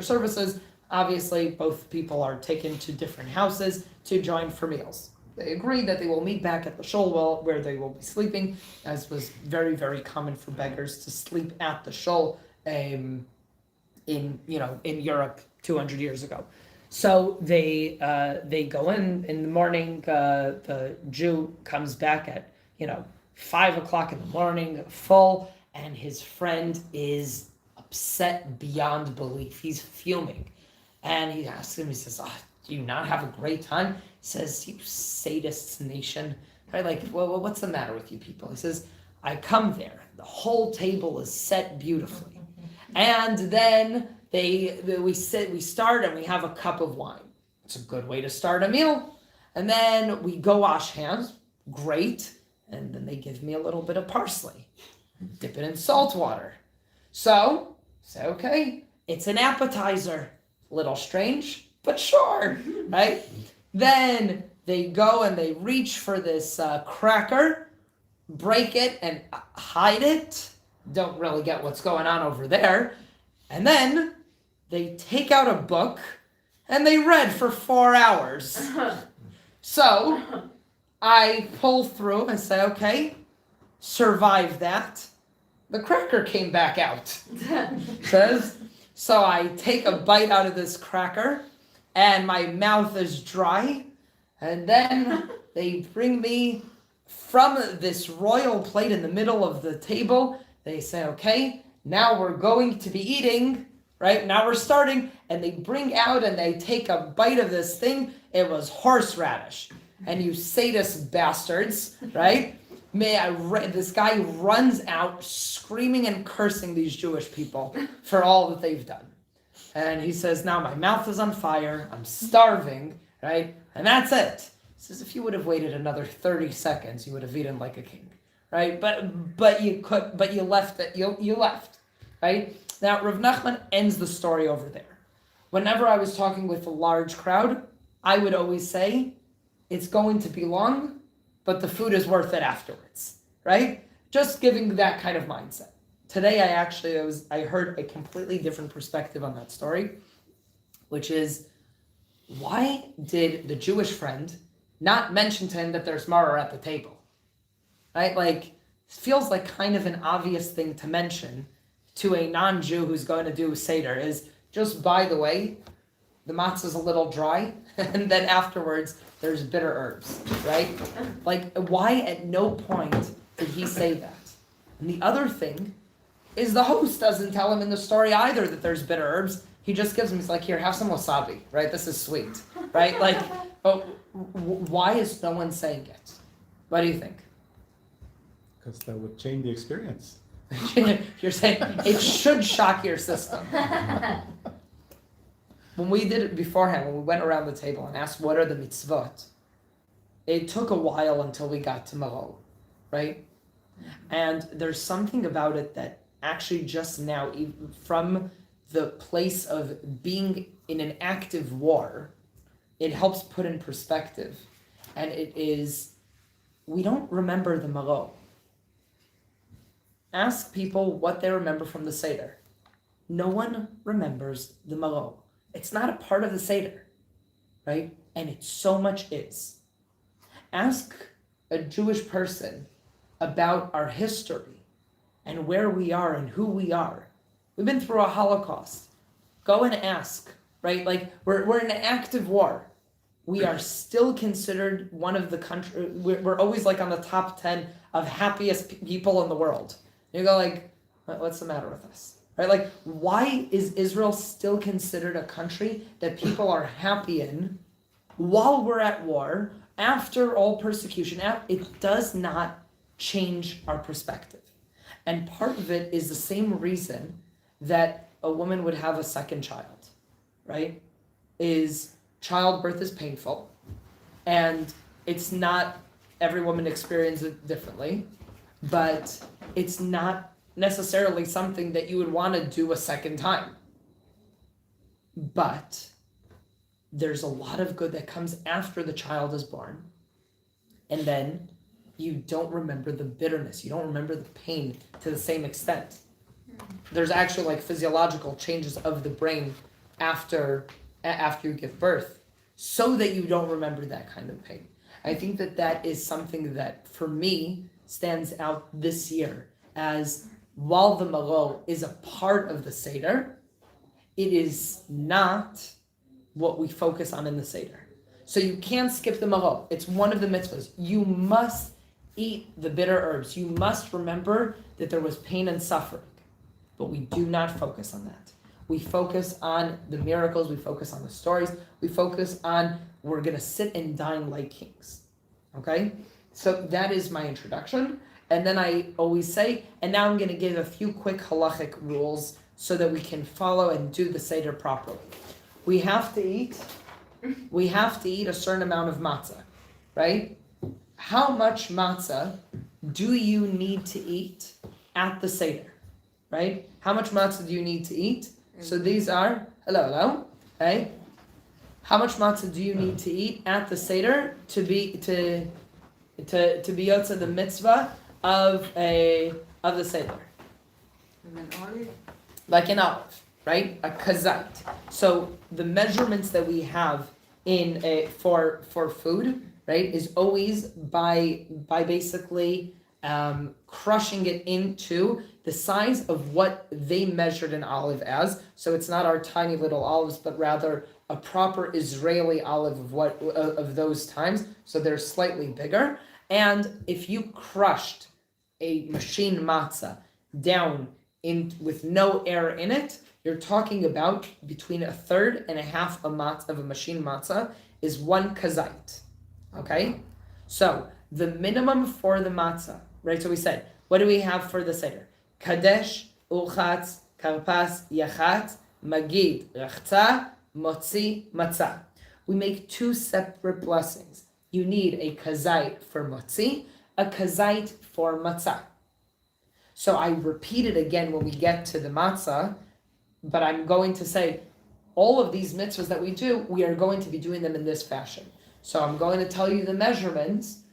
services, obviously, both people are taken to different houses to join for meals. They agree that they will meet back at the shul where they will be sleeping, as was very, very common for beggars to sleep at the shul in Europe 200 years ago. So they go in the morning. The Jew comes back at 5 o'clock in the morning, full, and his friend is upset beyond belief. He's fuming. And he asks him, he says, do you not have a great time? He says, you sadists nation. Right? Like, well, what's the matter with you people? He says, I come there. The whole table is set beautifully. And then we start and we have a cup of wine. It's a good way to start a meal. And then we go wash hands. Great. And then they give me a little bit of parsley. Dip it in salt water. So, say, okay, it's an appetizer. Little strange, but sure, right? Then they go and they reach for this cracker, break it and hide it. Don't really get what's going on over there. And then they take out a book and they read for 4 hours. So I pull through and say, okay, survive that. The cracker came back out. Says, so I take a bite out of this cracker and my mouth is dry. And then they bring me from this royal plate in the middle of the table. They say, okay, now we're going to be eating, right? Now we're starting. And they bring out and they take a bite of this thing. It was horseradish. And you sadist bastards, right? This guy runs out screaming and cursing these Jewish people for all that they've done. And he says, now my mouth is on fire. I'm starving, right? And that's it. He says, if you would have waited another 30 seconds, you would have eaten like a king, right? But you left it. You left, right? Now, Rav Nachman ends the story over there. Whenever I was talking with a large crowd, I would always say, it's going to be long, but the food is worth it afterwards, right? Just giving that kind of mindset. Today, I heard a completely different perspective on that story, which is, why did the Jewish friend not mention to him that there's maror at the table, right? Like, it feels like kind of an obvious thing to mention to a non-Jew who's going to do Seder is, just by the way, the matzah's a little dry, and then afterwards there's bitter herbs, right? Like, why at no point did he say that? And the other thing is the host doesn't tell him in the story either that there's bitter herbs. He just gives him, he's like, here, have some wasabi, right? This is sweet, right? Like, why is no one saying it? What do you think? Because that would change the experience. You're saying it should shock your system. When we did it beforehand, when we went around the table and asked what are the mitzvot, it took a while until we got to Marol, right? And there's something about it that actually just now, from the place of being in an active war, it helps put in perspective. And it is, we don't remember the Marol. Ask people what they remember from the Seder. No one remembers the Marol. It's not a part of the Seder, right? And it so much is. Ask a Jewish person about our history and where we are and who we are. We've been through a Holocaust. Go and ask, right? Like, we're in an active war. We are still considered one of the country. We're always like on the top 10 of happiest people in the world. You go like, what's the matter with us? Right? Like, why is Israel still considered a country that people are happy in while we're at war, after all persecution? It does not change our perspective. And part of it is the same reason that a woman would have a second child, right? Is childbirth is painful, and it's not, every woman experiences it differently, but it's not necessarily something that you would want to do a second time. But there's a lot of good that comes after the child is born, and then you don't remember the bitterness, you don't remember the pain to the same extent. There's actually like physiological changes of the brain after you give birth, so that you don't remember that kind of pain. I think that is something that for me stands out this year, as while the Marol is a part of the Seder, it is not what we focus on in the Seder. So you can't skip the Marol. It's one of the mitzvahs. You must eat the bitter herbs. You must remember that there was pain and suffering. But we do not focus on that. We focus on the miracles. We focus on the stories. We focus on, we're going to sit and dine like kings. Okay? So that is my introduction. And then I always say, and now I'm going to give a few quick halachic rules so that we can follow and do the Seder properly. We have to eat a certain amount of matzah, right? How much matzah do you need to eat at the Seder, right? How much matzah do you need to eat? So these are, hello, okay? How much matzah do you need to eat at the Seder to be yotza the mitzvah of the Seder? Like an olive, right? A kazait. So the measurements that we have for food, right, is always by basically crushing it into the size of what they measured an olive as. So it's not our tiny little olives, but rather a proper Israeli olive of those times. So they're slightly bigger. And if you crushed a machine matzah down with no air in it, you're talking about between 1/3 and 1/2 of a machine matzah is 1 kazait. Okay? So the minimum for the matzah, right? So we said, what do we have for the Seder? Kadesh, Uchatz, Karpas, Yachat, Magid, Rachza, Motzi, Matzah. We make 2 separate blessings. You need a kazait for Motzi, a kazait for Matzah. So I repeat it again when we get to the matzah, but I'm going to say all of these mitzvahs that we do, we are going to be doing them in this fashion. So I'm going to tell you the measurements,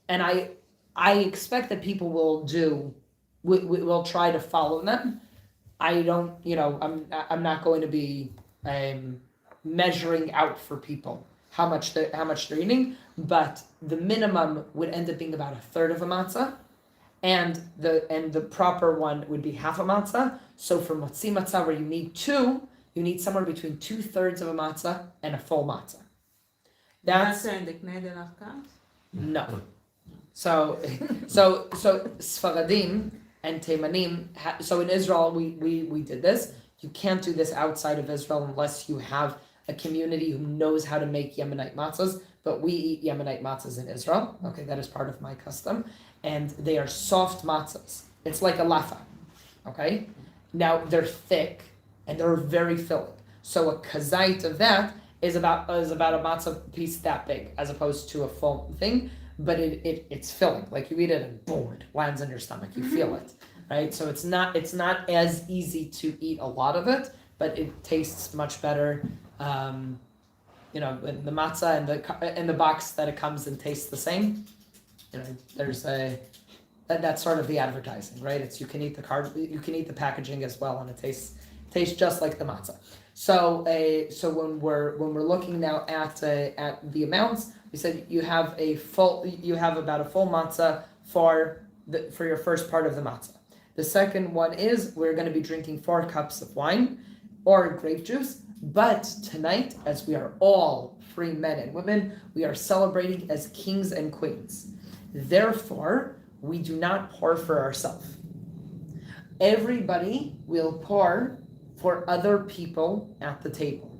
and I expect that people will try to follow them. I don't, I'm not going to be measuring out for people how much they're eating, but the minimum would end up being about 1/3 of a matzah, and the proper one would be half a matzah. So for motzi matzah, where you need two, you need somewhere between 2/3 of a matzah and a full matzah. That's Matzah and the knedel counts? no. So Sfaradim and Teimanim. So in Israel, we did this. You can't do this outside of Israel unless you have a community who knows how to make Yemenite matzahs. But we eat Yemenite matzahs in Israel. Okay, that is part of my custom, and they are soft matzahs. It's like a lafa. Okay, now they're thick and they're very filling. So a kazait of that is about a matzah piece that big, as opposed to a full thing. But it's filling. Like you eat it and boom, it lands in your stomach. You feel it, right? So it's not as easy to eat a lot of it, but it tastes much better. The matzah and the box that it comes in tastes the same. There's that's sort of the advertising, right? It's you can eat the packaging as well, and it tastes just like the matzah. So when we're looking now at the amounts, we said you have about a full matzah for your first part of the matzah. The second one is we're going to be drinking 4 cups of wine or grape juice. But tonight, as we are all free men and women, we are celebrating as kings and queens. Therefore, we do not pour for ourselves. Everybody will pour for other people at the table.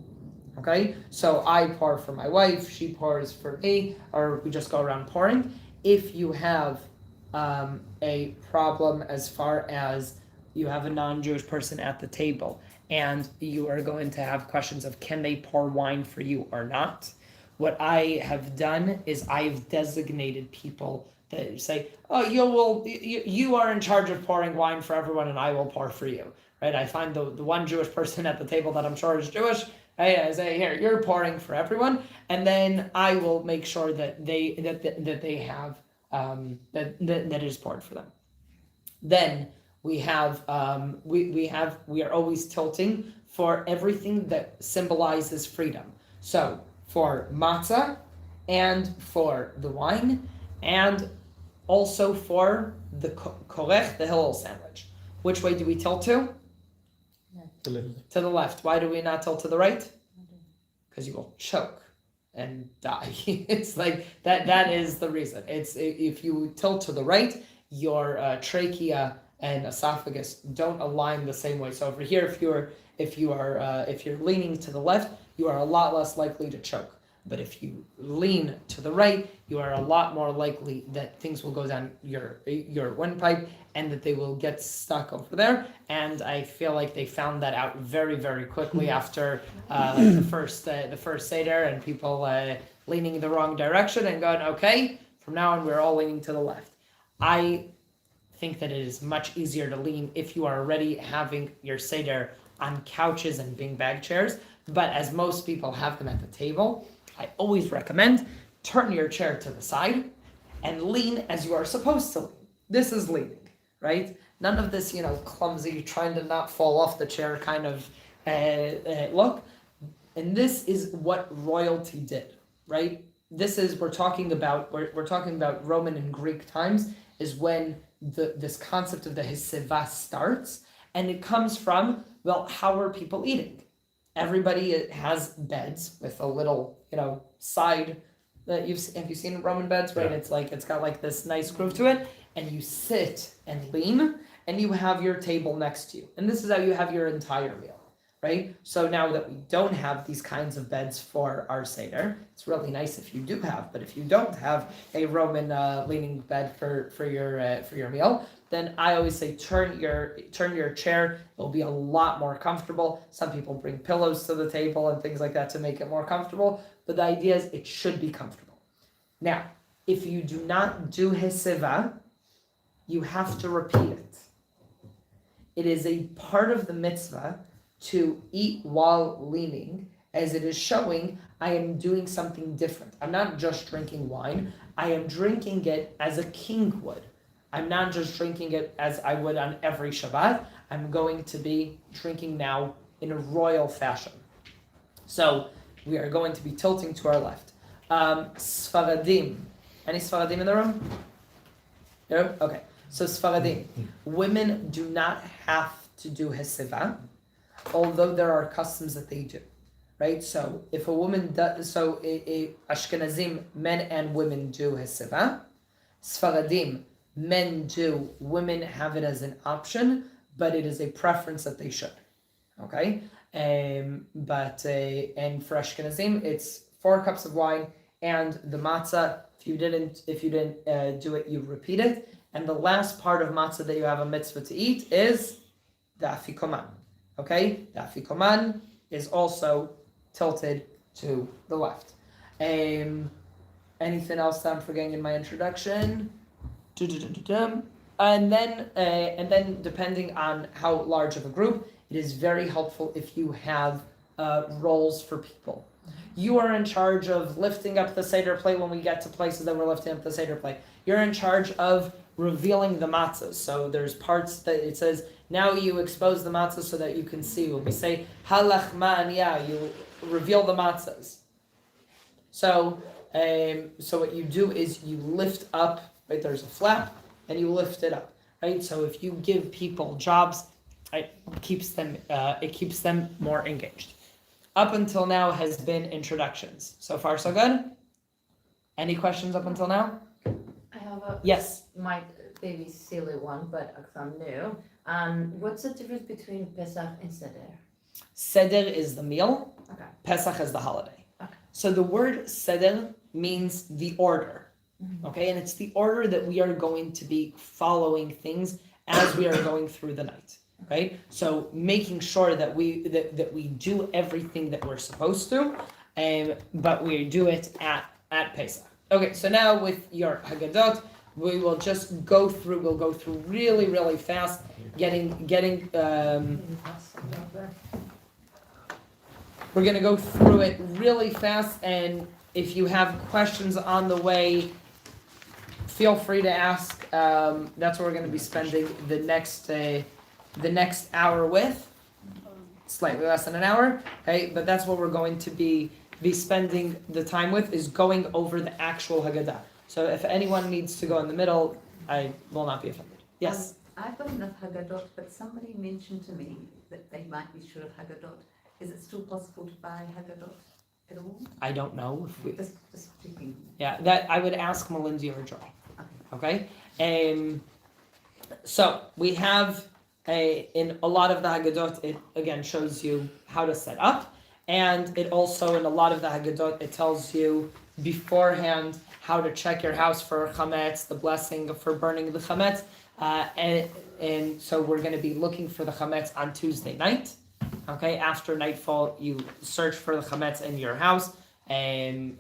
Okay? So I pour for my wife, she pours for me, or we just go around pouring. If you have a problem as far as you have a non-Jewish person at the table, and you are going to have questions of can they pour wine for you or not, what I have done is I've designated people that say, oh, you are in charge of pouring wine for everyone and I will pour for you, right? I find the one Jewish person at the table that I'm sure is Jewish, right? I say, here, you're pouring for everyone, and then I will make sure that they have that is poured for them. Then we are always tilting for everything that symbolizes freedom. So for matzah and for the wine and also for the korech, the Hillel sandwich. Which way do we tilt to? To the left. Why do we not tilt to the right? Because you will choke and die. It's like that is the reason. It's if you tilt to the right, your trachea and esophagus don't align the same way. So over here, if you're leaning to the left, you are a lot less likely to choke. But if you lean to the right, you are a lot more likely that things will go down your windpipe and that they will get stuck over there. And I feel like they found that out very, very quickly after the first Seder, and people leaning in the wrong direction and going, okay, from now on we're all leaning to the left. I think that it is much easier to lean if you are already having your Seder on couches and beanbag chairs. But as most people have them at the table, I always recommend turn your chair to the side and lean as you are supposed to lean. This is leaning, right? None of this, clumsy, trying to not fall off the chair kind of look. And this is what royalty did, right? We're talking about Roman and Greek times is when this concept of the hiseva starts, and it comes from, well, how are people eating? Everybody has beds with a little, side that have you seen Roman beds, right? Yeah. It's got like this nice groove to it, and you sit and lean, and you have your table next to you. And this is how you have your entire meal, right? So now that we don't have these kinds of beds for our Seder, it's really nice if you do have, but if you don't have a Roman leaning bed for your meal, then I always say turn your chair. It'll be a lot more comfortable. Some people bring pillows to the table and things like that to make it more comfortable, but the idea is it should be comfortable. Now, if you do not do hiseva, you have to repeat it. It is a part of the mitzvah to eat while leaning, as it is showing I am doing something different. I'm not just drinking wine. I am drinking it as a king would. I'm not just drinking it as I would on every Shabbat. I'm going to be drinking now in a royal fashion. So we are going to be tilting to our left. Sfaradim. Any Sfaradim in the room? No? Okay. So Sfaradim, women do not have to do hesiva, although there are customs that they do, right? So if a woman does, Ashkenazim, men and women do hesiva. Sfaradim, men do, women have it as an option, but it is a preference that they should. Okay? And for Ashkenazim, it's 4 cups of wine and the matzah. If you didn't do it, you repeat it. And the last part of matzah that you have a mitzvah to eat is the afikoman. Okay? The afikoman is also tilted to the left. Anything else that I'm forgetting in my introduction? And then depending on how large of a group, it is very helpful if you have roles for people. You are in charge of lifting up the Seder plate when we get to places that we're lifting up the Seder plate. You're in charge of revealing the matzahs. So there's parts that it says, now you expose the matzahs so that you can see. When we say, halach ma'aniya, you reveal the matzahs. So what you do is you lift up, right, there's a flap, and you lift it up, right? So if you give people jobs, it keeps them more engaged. Up until now has been introductions. So far, so good? Any questions up until now? I have a Yes. might maybe silly one, but I'm new. What's the difference between Pesach and Seder? Seder is the meal. Okay. Pesach is the holiday. Okay. So the word Seder means the order. Okay, and it's the order that we are going to be following things as we are going through the night. Right? So making sure that we do everything that we're supposed to, but we do it at Pesach. Okay, so now with your Haggadot, we will just go through. We'll go through really, really fast, getting. We're gonna go through it really fast, and if you have questions on the way, feel free to ask. That's what we're gonna be spending the next hour with, slightly less than an hour, okay? But that's what we're going to be spending the time with, is going over the actual Haggadah. So if anyone needs to go in the middle, I will not be offended. Yes? I've got enough Haggadot, but somebody mentioned to me that they might be short of Haggadot. Is it still possible to buy Haggadot at all? I don't know if we... Just checking. Yeah, that I would ask Melinda or Joy. Okay? So we have... in a lot of the Haggadot, it again shows you how to set up, and it also, in a lot of the Haggadot, it tells you beforehand how to check your house for chametz, the blessing for burning the chametz, and so we're going to be looking for the chametz on Tuesday night. Okay, after nightfall, you search for the chametz in your house and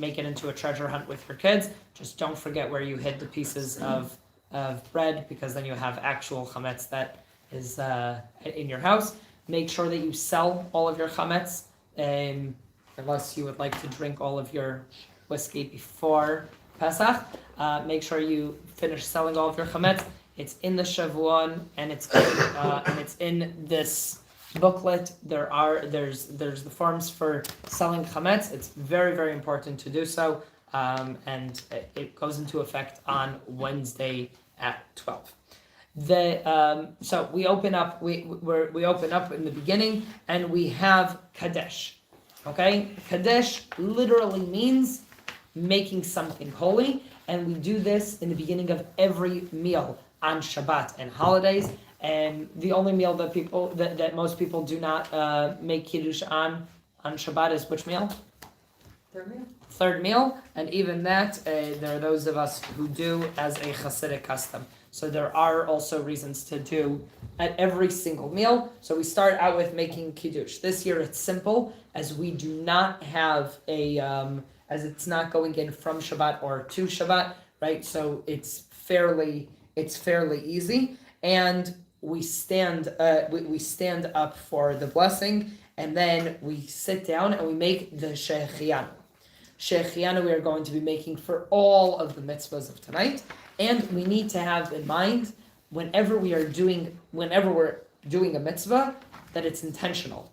make it into a treasure hunt with your kids. Just don't forget where you hid the pieces of bread, because then you have actual chametz that is in your house. Make sure that you sell all of your chametz, unless you would like to drink all of your whiskey before Pesach. Make sure you finish selling all of your chametz. It's in the Shavuot, and it's in this booklet. There's the forms for selling chametz. It's very, very important to do so, and it goes into effect on Wednesday at 12. So we open up. We open up in the beginning, and we have Kadesh. Okay, Kadesh literally means making something holy, and we do this in the beginning of every meal on Shabbat and holidays. And the only meal that most people do not make Kiddush on Shabbat is which meal? Third meal, and even that, there are those of us who do as a Hasidic custom. So there are also reasons to do at every single meal. So we start out with making Kiddush. This year it's simple, as we do not have as it's not going in from Shabbat or to Shabbat, right? So it's fairly easy, and we stand up for the blessing, and then we sit down and we make the Shechianu. Shechianu we are going to be making for all of the mitzvahs of tonight, and we need to have in mind whenever we're doing a mitzvah that it's intentional.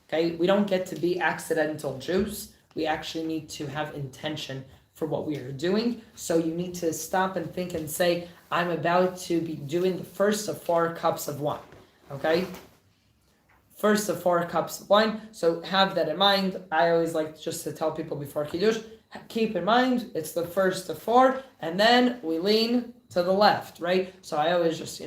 Okay, we don't get to be accidental Jews. We actually need to have intention for what we are doing. So you need to stop and think and say, I'm about to be doing the first of 4 cups of wine. Okay? First of 4 cups of wine. So have that in mind. I always like just to tell people before Kiddush, keep in mind, it's the first of 4, and then we lean to the left, right? So I always just,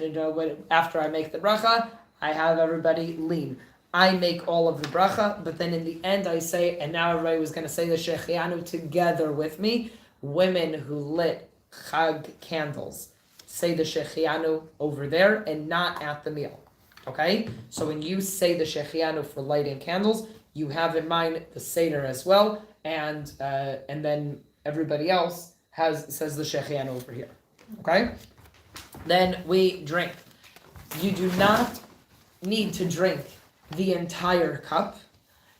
after I make the bracha, I have everybody lean. I make all of the bracha, but then in the end I say, and now everybody was going to say the Shechianu together with me. Women who lit Chag candles say the Shechianu over there and not at the meal. Okay? So when you say the Shechianu for lighting candles, you have in mind the Seder as well, and then everybody else says the Shechianu over here. Okay? Then we drink. You do not need to drink the entire cup.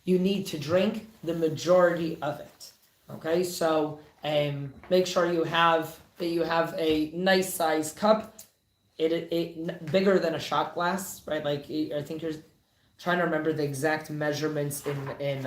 You need to drink the majority of it. Okay, so make sure you have a nice size cup. It bigger than a shot glass, right? Like I think you're trying to remember the exact measurements in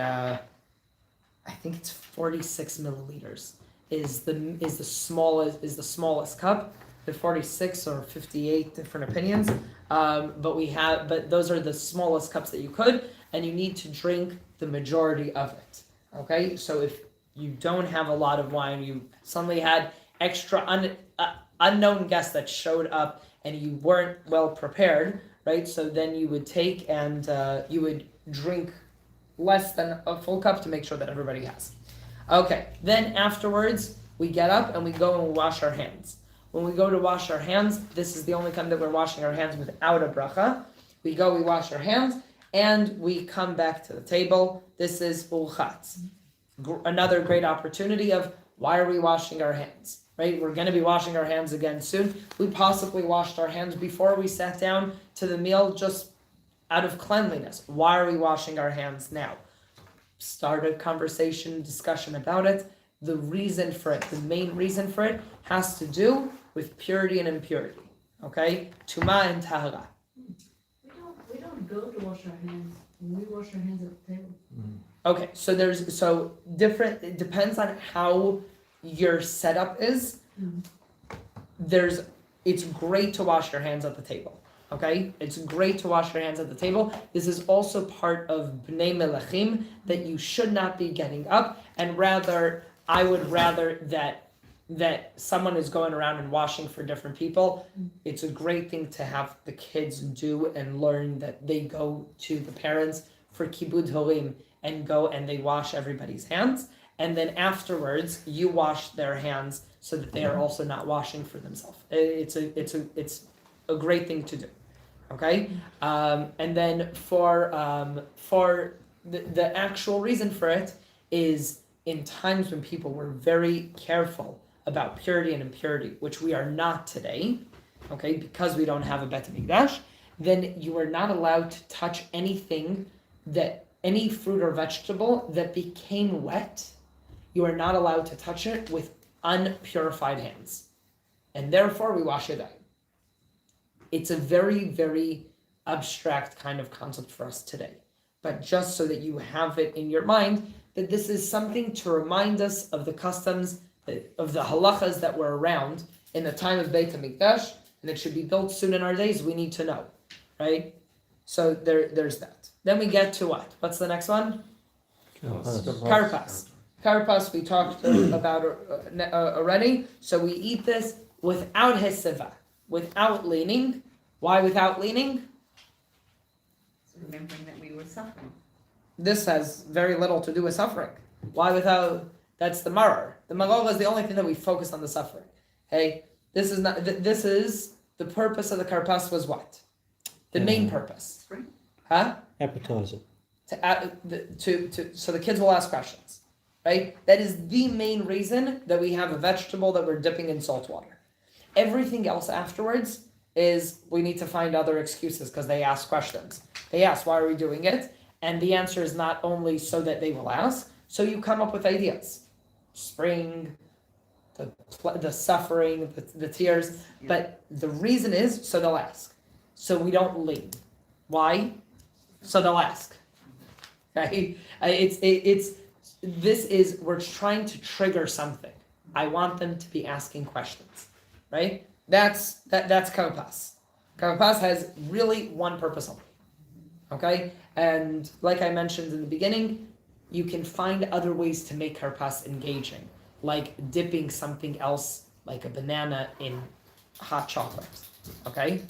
I think it's 46 milliliters is the smallest cup. The 46 or 58 different opinions, but those are the smallest cups that you could, and you need to drink the majority of it. Okay, so if you don't have a lot of wine, you suddenly had extra unknown guests that showed up, and you weren't well prepared, right? So then you would take and you would drink less than a full cup to make sure that everybody has. Okay, then afterwards we get up and we go and wash our hands. When we go to wash our hands, this is the only time that we're washing our hands without a bracha. We wash our hands, and we come back to the table. This is ulchatz. Another great opportunity of why are we washing our hands, right? We're going to be washing our hands again soon. We possibly washed our hands before we sat down to the meal just out of cleanliness. Why are we washing our hands now? Start a conversation, discussion about it. The reason for it, the main reason for it, has to do with purity and impurity. Okay? Tuma and tahara. We don't go to wash our hands. We wash our hands at the table. Okay, so different. It depends on how your setup is. It's great to wash your hands at the table. Okay, it's great to wash your hands at the table. This is also part of Bnei Melachim that you should not be getting up, and rather, I would rather that someone is going around and washing for different people. It's a great thing to have the kids do and learn that they go to the parents for kibud horim and go and they wash everybody's hands, and then afterwards you wash their hands so that they are also not washing for themselves. It's a great thing to do. Okay, and then for the actual reason for it is in times when people were very careful about purity and impurity, which we are not today, okay, because we don't have a Bet HaMikdash, then you are not allowed to touch anything any fruit or vegetable that became wet. You are not allowed to touch it with unpurified hands. And therefore we wash it out. It's a very, very abstract kind of concept for us today. But just so that you have it in your mind, that this is something to remind us of the customs, of the halachas that were around in the time of Beit HaMikdash, and it should be built soon in our days, we need to know, right? So there's that. Then we get to what? What's the next one? Karpas. Karpas we talked about already. So we eat this without hesiva, without leaning. Why without leaning? Remembering that we were suffering. This has very little to do with suffering. Why without? That's the marar. The marar is the only thing that we focus on the suffering. Hey, this is not. This is the purpose of the karpas was what? The main purpose. Huh? Appetizer. So the kids will ask questions, right? That is the main reason that we have a vegetable that we're dipping in salt water. Everything else afterwards is we need to find other excuses because they ask questions. They ask, why are we doing it? And the answer is not only so that they will ask, so you come up with ideas. Spring, the suffering, the tears, but the reason is so they'll ask. So we don't lean. Why? So they'll ask. Right? We're trying to trigger something. I want them to be asking questions, right? That's Karpas. Karpas has really one purpose only, okay? And like I mentioned in the beginning, you can find other ways to make Karpas engaging, like dipping something else, like a banana, in hot chocolate, okay?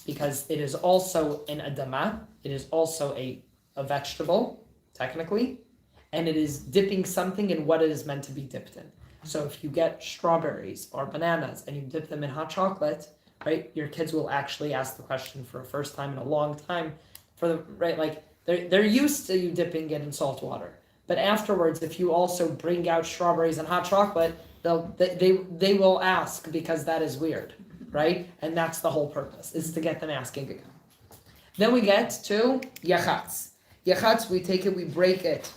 Because it is also an adama, it is also a vegetable, technically, and it is dipping something in what it is meant to be dipped in. So if you get strawberries or bananas and you dip them in hot chocolate, right, your kids will actually ask the question for the first time in a long time, like they're used to you dipping it in salt water. But afterwards, if you also bring out strawberries and hot chocolate, they will ask, because that is weird, right? And that's the whole purpose, is to get them asking again. Then we get to yachatz. Yachatz, we take it, we break it.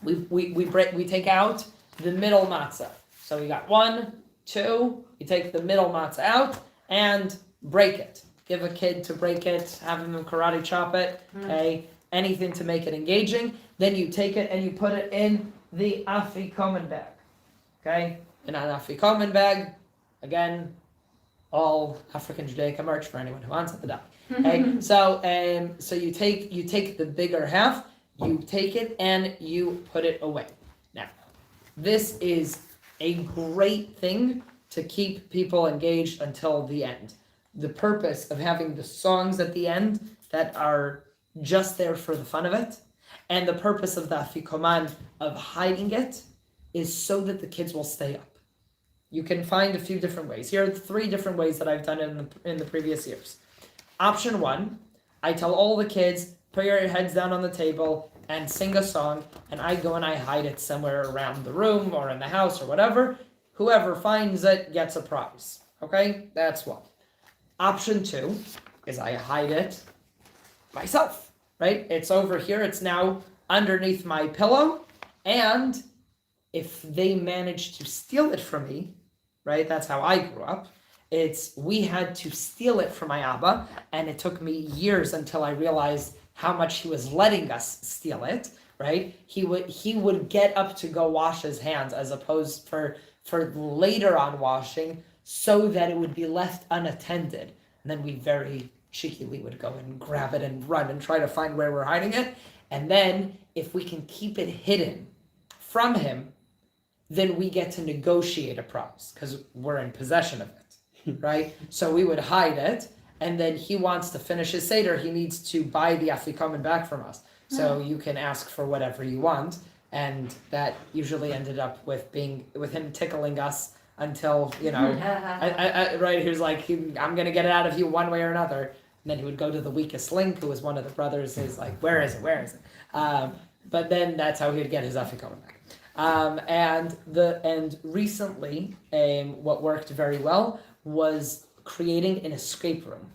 We take out the middle matzah. So we got 1, 2, you take the middle matzah out and break it. Give a kid to break it, have them karate chop it, okay? Anything to make it engaging. Then you take it and you put it in the afikomen bag, okay? In an afikomen bag, again, all African Judaica merch for anyone who wants at the dock. Okay, so you take the bigger half, you take it and you put it away. Now, this is a great thing to keep people engaged until the end. The purpose of having the songs at the end that are just there for the fun of it, and the purpose of the afikoman of hiding it, is so that the kids will stay up. You can find a few different ways. Here are 3 different ways that I've done it in the previous years. Option 1, I tell all the kids, put your heads down on the table and sing a song, and I go and I hide it somewhere around the room or in the house or whatever. Whoever finds it gets a prize. Okay, that's one. Option 2 is I hide it myself, right? It's over here, it's now underneath my pillow, and if they manage to steal it from me, right, that's how I grew up, we had to steal it from my Abba, and it took me years until I realized how much he was letting us steal it, right? He would get up to go wash his hands as opposed for later on washing, so that it would be left unattended. And then we very cheekily would go and grab it and run and try to find where we're hiding it. And then if we can keep it hidden from him, then we get to negotiate a prize because we're in possession of it, right? So we would hide it, and then he wants to finish his Seder, he needs to buy the afikomen back from us. So you can ask for whatever you want, and that usually ended up with him tickling us until, right, he was like, I'm going to get it out of you one way or another. And then he would go to the weakest link, who was one of the brothers, is like, where is it? But then that's how he would get his afikomen back. And recently, what worked very well was creating an escape room.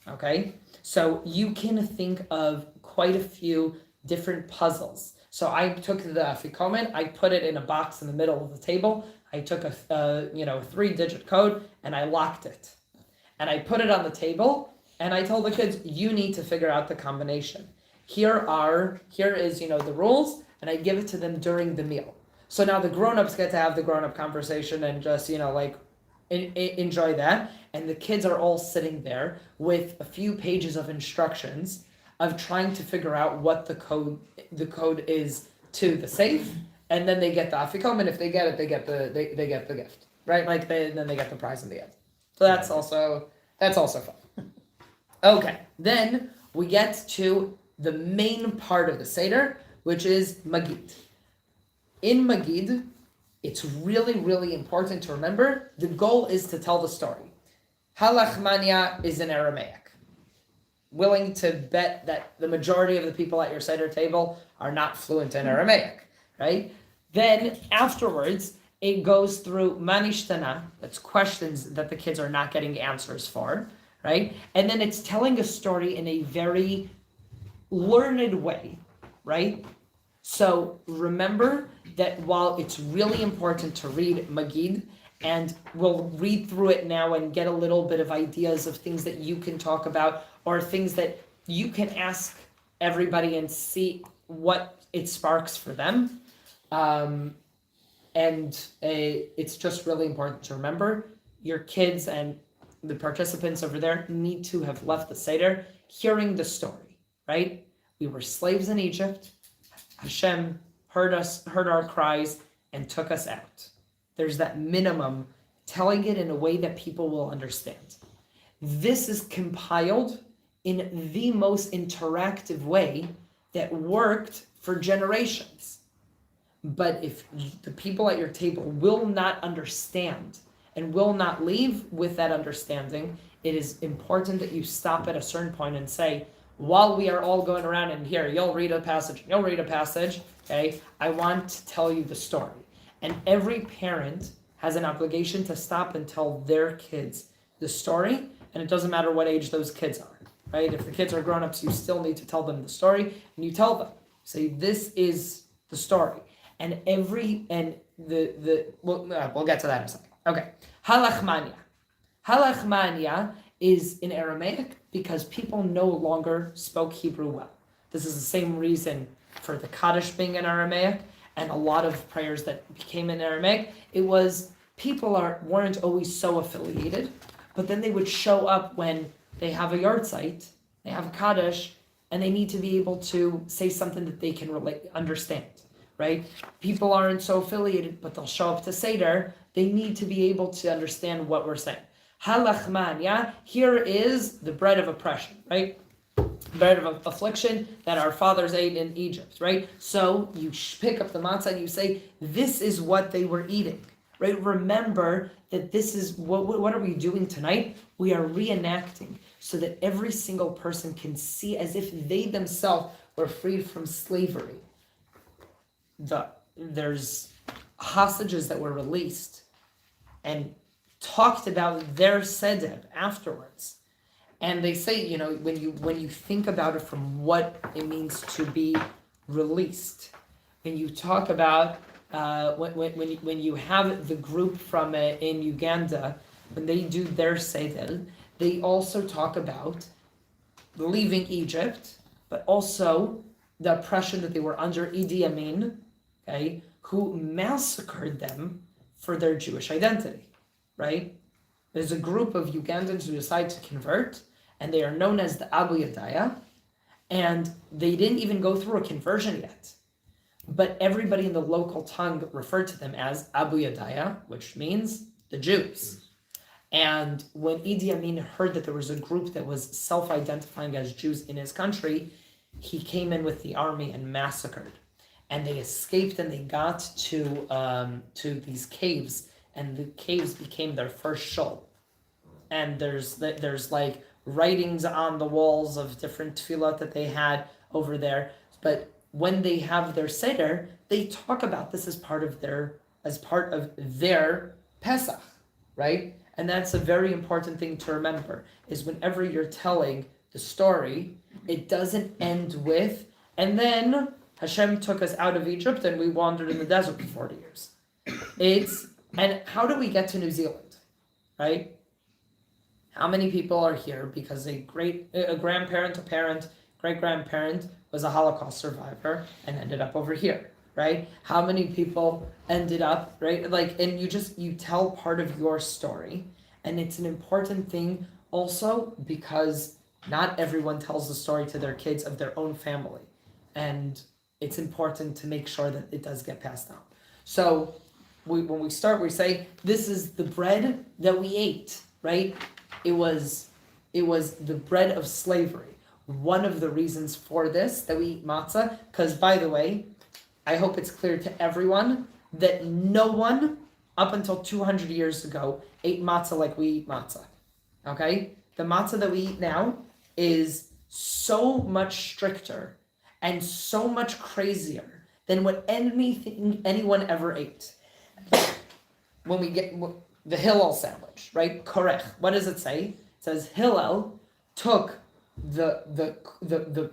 Okay, so you can think of quite a few different puzzles. So I took the afikomen, I put it in a box in the middle of the table. I took a 3-digit code and I locked it, and I put it on the table. And I told the kids, you need to figure out the combination. Here is the rules, and I give it to them during the meal. So now the grown-ups get to have the grown-up conversation and just, enjoy that. And the kids are all sitting there with a few pages of instructions of trying to figure out what the code is to the safe. And then they get the afikomen. If they get it, they get the gift, right? Then they get the prize in the end. So that's also fun. Okay, then we get to the main part of the Seder, which is Magid. In Magid, it's really, really important to remember, the goal is to tell the story. Halachmania is in Aramaic. Willing to bet that the majority of the people at your Seder table are not fluent in Aramaic, right? Then afterwards, it goes through Manishtana, that's questions that the kids are not getting answers for, right? And then it's telling a story in a very learned way, right? So remember that while it's really important to read Magid, and we'll read through it now and get a little bit of ideas of things that you can talk about or things that you can ask everybody and see what it sparks for them. And it's just really important to remember your kids and the participants over there need to have left the Seder hearing the story, right? We were slaves in Egypt. Hashem heard our cries, and took us out. There's that minimum, telling it in a way that people will understand. This is compiled in the most interactive way that worked for generations. But if the people at your table will not understand and will not leave with that understanding, it is important that you stop at a certain point and say, while we are all going around and here, you'll read a passage, okay? I want to tell you the story. And every parent has an obligation to stop and tell their kids the story, and it doesn't matter what age those kids are, right? If the kids are grown-ups, you still need to tell them the story, and you tell them, say, this is the story. And we'll get to that in a second. Okay, halachmania. Halachmania is in Aramaic because people no longer spoke Hebrew well. This is the same reason for the Kaddish being in Aramaic and a lot of prayers that became in Aramaic. It was people weren't always so affiliated, but then they would show up when they have a yahrzeit, they have a Kaddish, and they need to be able to say something that they can understand, right? People aren't so affiliated, but they'll show up to Seder. They need to be able to understand what we're saying. Halachmania, here is the bread of oppression, right? Bread of affliction that our fathers ate in Egypt, right? So you pick up the matzah and you say, this is what they were eating, right? Remember that this is, what are we doing tonight? We are reenacting so that every single person can see as if they themselves were freed from slavery. There's hostages that were released and talked about their Seder afterwards. And they say, when you think about it from what it means to be released, when you talk about when you have the group from in Uganda, when they do their Seder, they also talk about leaving Egypt, but also the oppression that they were under Idi Amin, okay, who massacred them for their Jewish identity, right? There's a group of Ugandans who decide to convert, and they are known as the Abu Yadaya, and they didn't even go through a conversion yet. But everybody in the local tongue referred to them as Abu Yadaya, which means the Jews. And when Idi Amin heard that there was a group that was self-identifying as Jews in his country, he came in with the army and massacred. And they escaped and they got to these caves, and the caves became their first shul. And there's like writings on the walls of different tefillot that they had over there. But when they have their Seder, they talk about this as part of their Pesach, right? And that's a very important thing to remember, is whenever you're telling the story, it doesn't end with, and then Hashem took us out of Egypt and we wandered in the desert for 40 years. And how do we get to New Zealand, right? How many people are here because a grandparent, a parent, great-grandparent was a Holocaust survivor and ended up over here, right? How many people ended up, right? And you tell part of your story, and it's an important thing also because not everyone tells the story to their kids of their own family. And it's important to make sure that it does get passed down. So when we start, we say, this is the bread that we ate, right? It was the bread of slavery. One of the reasons for this, that we eat matzah, because by the way, I hope it's clear to everyone that no one up until 200 years ago ate matzah like we eat matzah, okay? The matzah that we eat now is so much stricter and so much crazier than what anything anyone ever ate. When we get the Hillel sandwich, right? Korech. What does it say? It says Hillel took the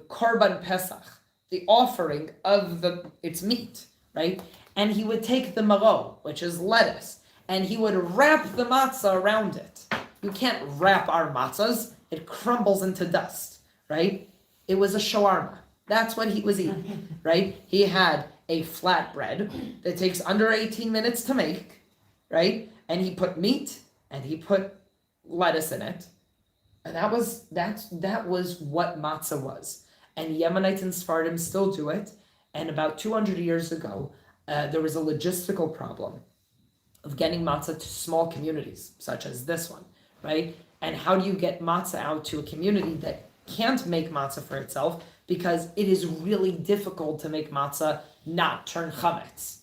korban pesach, the offering of its meat, right? And he would take the maro, which is lettuce, and he would wrap the matzah around it. You can't wrap our matzahs; it crumbles into dust, right? It was a shawarma. That's what he was eating, right? He had a flatbread that takes under 18 minutes to make, right? And he put meat and he put lettuce in it. And that was what matzah was. And Yemenites and Sephardim still do it. And about 200 years ago, there was a logistical problem of getting matzah to small communities, such as this one, right? And how do you get matzah out to a community that can't make matzah for itself, because it is really difficult to make matzah not turn chametz.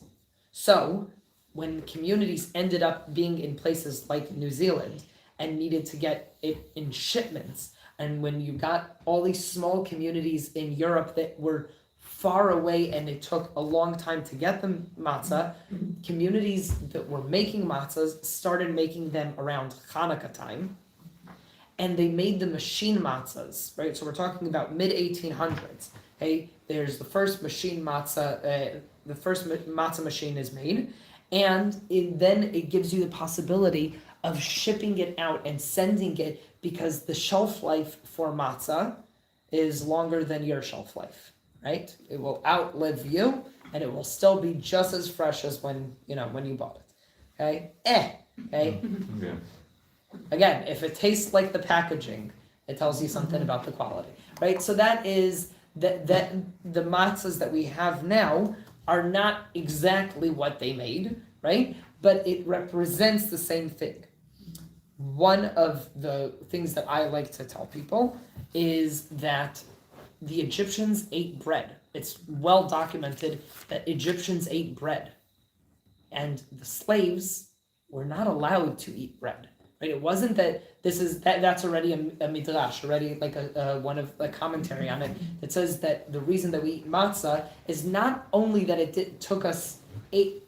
So when communities ended up being in places like New Zealand and needed to get it in shipments, and when you got all these small communities in Europe that were far away and it took a long time to get them matzah, communities that were making matzahs started making them around Hanukkah time. And they made the machine matzahs, right? So we're talking about mid-1800s. Okay, there's the first machine matzah, the first matzah machine is made, and then it gives you the possibility of shipping it out and sending it, because the shelf life for matzah is longer than your shelf life, right? It will outlive you, and it will still be just as fresh as when you bought it. Okay, okay. Yeah. Again, if it tastes like the packaging, it tells you something about the quality, right? So that is that the matzahs that we have now are not exactly what they made, right? But it represents the same thing. One of the things that I like to tell people is that the Egyptians ate bread. It's well documented that Egyptians ate bread, and the slaves were not allowed to eat bread. Right? It wasn't that that's already a midrash, already like a commentary on it that says that the reason that we eat matzah is not only that it took us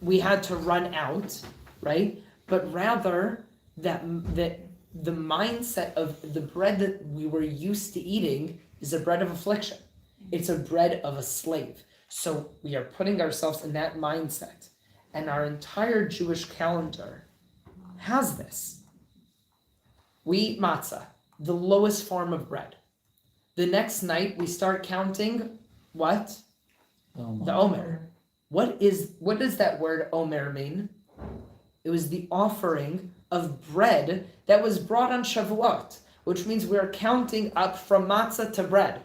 we had to run out, right? But rather that the mindset of the bread that we were used to eating is a bread of affliction. It's a bread of a slave. So we are putting ourselves in that mindset, and our entire Jewish calendar has this. We eat matzah, the lowest form of bread. The next night we start counting what? The omer. What does that word omer mean? It was the offering of bread that was brought on Shavuot, which means we're counting up from matzah to bread,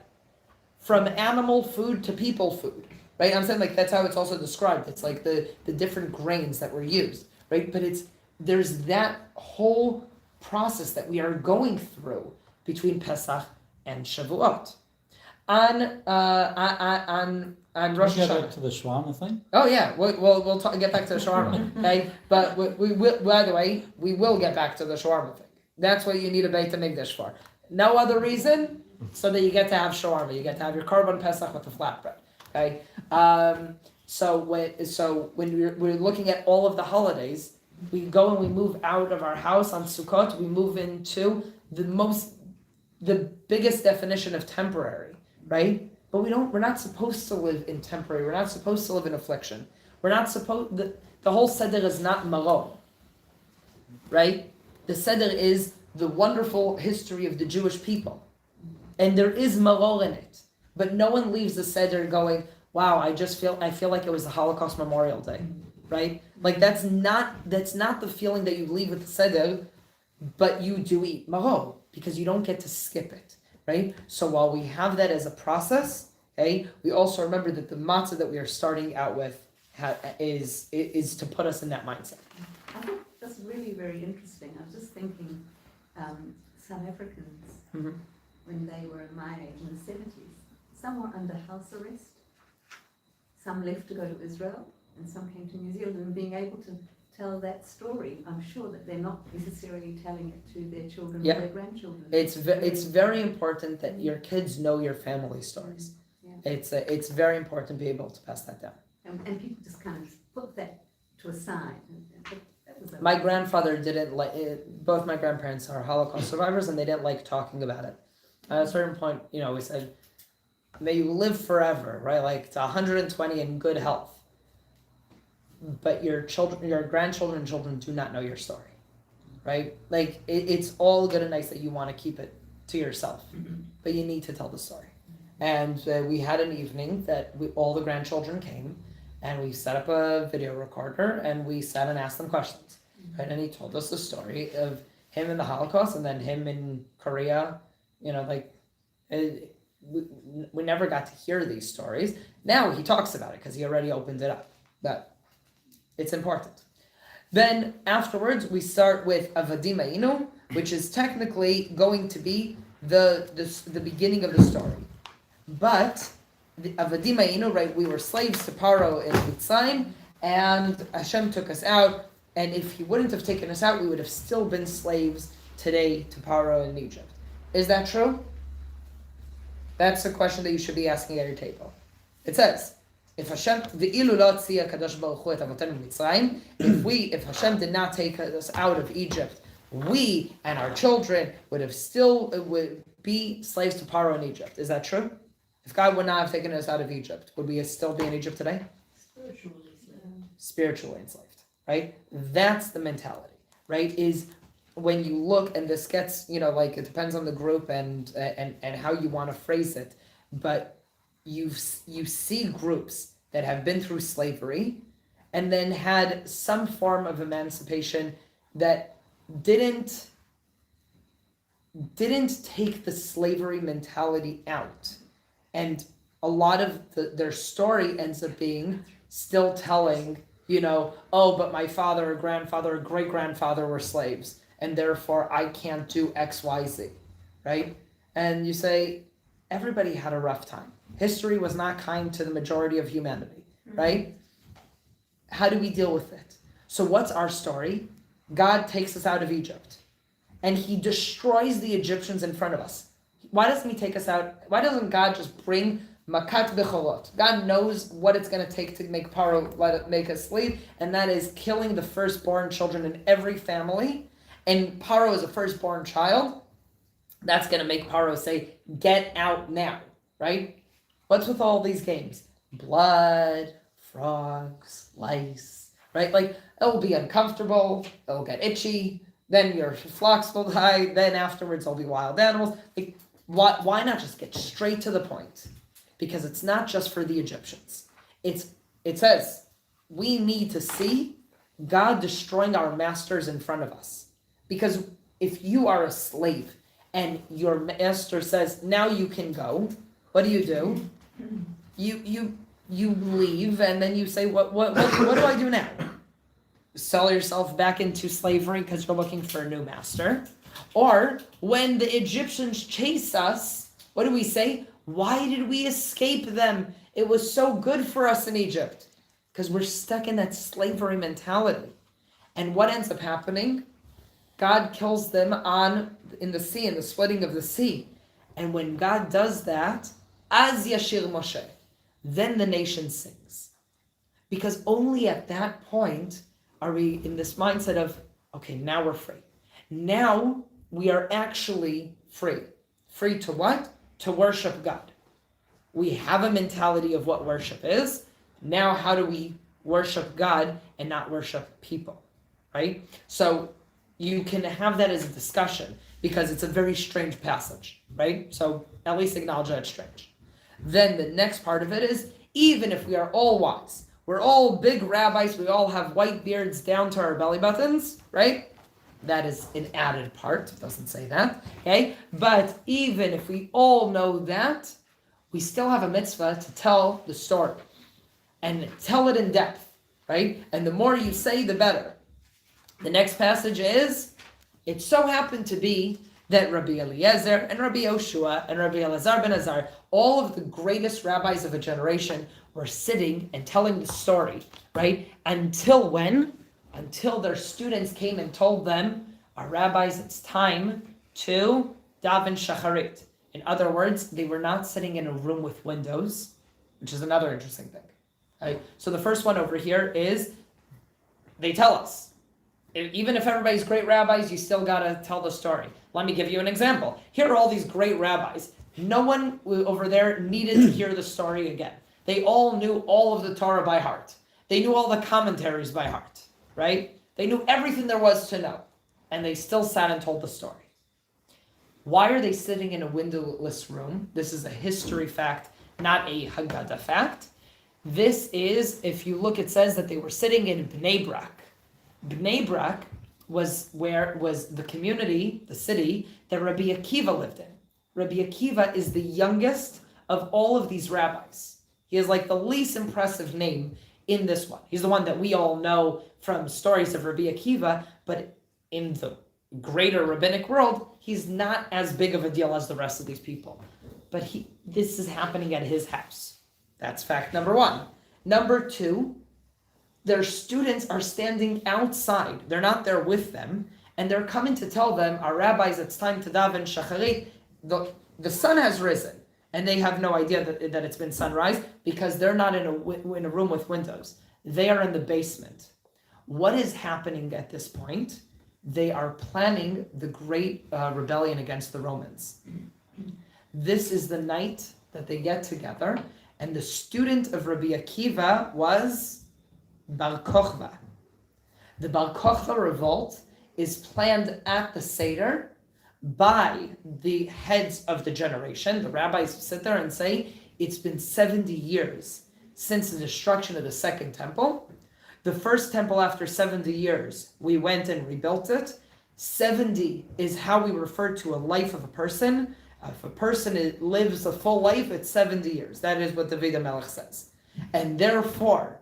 from animal food to people food, right? I'm saying like that's how it's also described. It's like the different grains that were used, right? But there's that whole process that we are going through between Pesach and Shavuot. On Rosh Can we go Hashanah. back to the shawarma thing? Oh yeah, we'll get back to the shawarma, okay? But we will. By the way, we will get back to the shawarma thing. That's what you need a Beit HaMikdash for. No other reason, so that you get to have shawarma. You get to have your korban Pesach with the flatbread, okay? So when we're looking at all of the holidays, we go and we move out of our house on Sukkot. We move into the biggest definition of temporary, right? But we're not supposed to live in temporary. We're not supposed to live in affliction. We're not supposed. The whole Seder is not maror, right? The Seder is the wonderful history of the Jewish people, and there is maror in it. But no one leaves the Seder going, "Wow, I feel like it was the Holocaust Memorial Day." Right? Like that's not the feeling that you leave with the Seder, but you do eat maror because you don't get to skip it, right? So while we have that as a process, okay, we also remember that the matzah that we are starting out with is to put us in that mindset. I think that's really very interesting. I was just thinking, South Africans, when they were my age in the 70s, some were under house arrest, some left to go to Israel, and some came to New Zealand, and being able to tell that story, I'm sure that they're not necessarily telling it to their children or their grandchildren. It's very important that your kids know your family stories. Yeah. It's very important to be able to pass that down. And people just kind of put that to a side. That was My grandfather didn't like it. Both my grandparents are Holocaust survivors, and they didn't like talking about it. At a certain point, we said, "May you live forever," right? Like to 120 in good health. But your grandchildren and children do not know your story, right? Like it's all good and nice that you want to keep it to yourself, but you need to tell the story. And we had an evening that all the grandchildren came, and we set up a video recorder and we sat and asked them questions. Right? And he told us the story of him in the Holocaust and then him in Korea. We never got to hear these stories. Now he talks about it because he already opened it up. But it's important. Then afterwards we start with Avadim Einu, which is technically going to be the beginning of the story. But the Avadim Einu, right, we were slaves to Paro in Mitzrayim, and Hashem took us out, and if he wouldn't have taken us out, we would have still been slaves today to Paro in Egypt. Is that true? That's the question that you should be asking at your table. It says, if Hashem did not take us out of Egypt, we and our children would be slaves to Paro in Egypt. Is that true? If God would not have taken us out of Egypt, would we still be in Egypt today? Spiritually enslaved, right? That's the mentality, right? Is when you look, and this gets, it depends on the group and how you want to phrase it, but you see groups that have been through slavery and then had some form of emancipation that didn't take the slavery mentality out. And a lot of their story ends up being still telling, but my father or grandfather or great-grandfather were slaves, and therefore I can't do X, Y, Z, right? And you say, everybody had a rough time. History was not kind to the majority of humanity, right? How do we deal with it? So what's our story? God takes us out of Egypt, and he destroys the Egyptians in front of us. Why doesn't he take us out? Why doesn't God just bring makat becholot? God knows what it's going to take to make Paro make us slave, and that is killing the firstborn children in every family. And Paro is a firstborn child. That's going to make Paro say, get out now, right? What's with all these games? Blood, frogs, lice, right? It'll be uncomfortable, it'll get itchy, then your flocks will die, then afterwards there'll be wild animals. Why not just get straight to the point? Because it's not just for the Egyptians. It says, we need to see God destroying our masters in front of us. Because if you are a slave and your master says, now you can go, what do? You leave, and then you say, what do I do now? Sell yourself back into slavery because you're looking for a new master? Or when the Egyptians chase us, what do we say? Why did we escape them? It was so good for us in Egypt. Because we're stuck in that slavery mentality. And what ends up happening? God kills them in the sea, in the splitting of the sea. And when God does that, Az Yashir Moshe, then the nation sings. Because only at that point are we in this mindset of, okay, now we're free. Now we are actually free. Free to what? To worship God. We have a mentality of what worship is. Now how do we worship God and not worship people, right? So you can have that as a discussion because it's a very strange passage, right? So at least acknowledge that it's strange. Then the next part of it is, even if we are all wise, we're all big rabbis, we all have white beards down to our belly buttons, right? That is an added part, it doesn't say that, okay? But even if we all know that, we still have a mitzvah to tell the story and tell it in depth, right? And the more you say, the better. The next passage is, it so happened to be that Rabbi Eliezer and Rabbi Yoshua and Rabbi Elazar ben Azar, all of the greatest rabbis of a generation, were sitting and telling the story, right? Until when? Until their students came and told them, our rabbis, it's time to daven shacharit. In other words, they were not sitting in a room with windows, which is another interesting thing. Right? So the first one over here is, they tell us, even if everybody's great rabbis, you still gotta tell the story. Let me give you an example. Here are all these great rabbis. No one over there needed to hear the story again. They all knew all of the Torah by heart. They knew all the commentaries by heart, right? They knew everything there was to know. And they still sat and told the story. Why are they sitting in a windowless room? This is a history fact, not a Haggadah fact. This is, if you look, it says that they were sitting in Bnei Brak. Bnei Brak was the community, the city that Rabbi Akiva lived in. Rabbi Akiva is the youngest of all of these rabbis. He is like the least impressive name in this one. He's the one that we all know from stories of Rabbi Akiva, but in the greater rabbinic world, he's not as big of a deal as the rest of these people. But this is happening at his house. That's fact number one. Number two, their students are standing outside. They're not there with them, and they're coming to tell them, our rabbis, it's time to daven shacharit. The sun has risen, and they have no idea that it's been sunrise because they're not in a room with windows. They are in the basement. What is happening at this point? They are planning the great rebellion against the Romans. This is the night that they get together, and the student of Rabbi Akiva was Bar Kochba. The Bar Kochba revolt is planned at the Seder by the heads of the generation. The rabbis sit there and say, it's been 70 years since the destruction of the second temple. The first temple, after 70 years, we went and rebuilt it. 70 is how we refer to a life of a person. If a person lives a full life, it's 70 years. That is what the David HaMelech says. And therefore,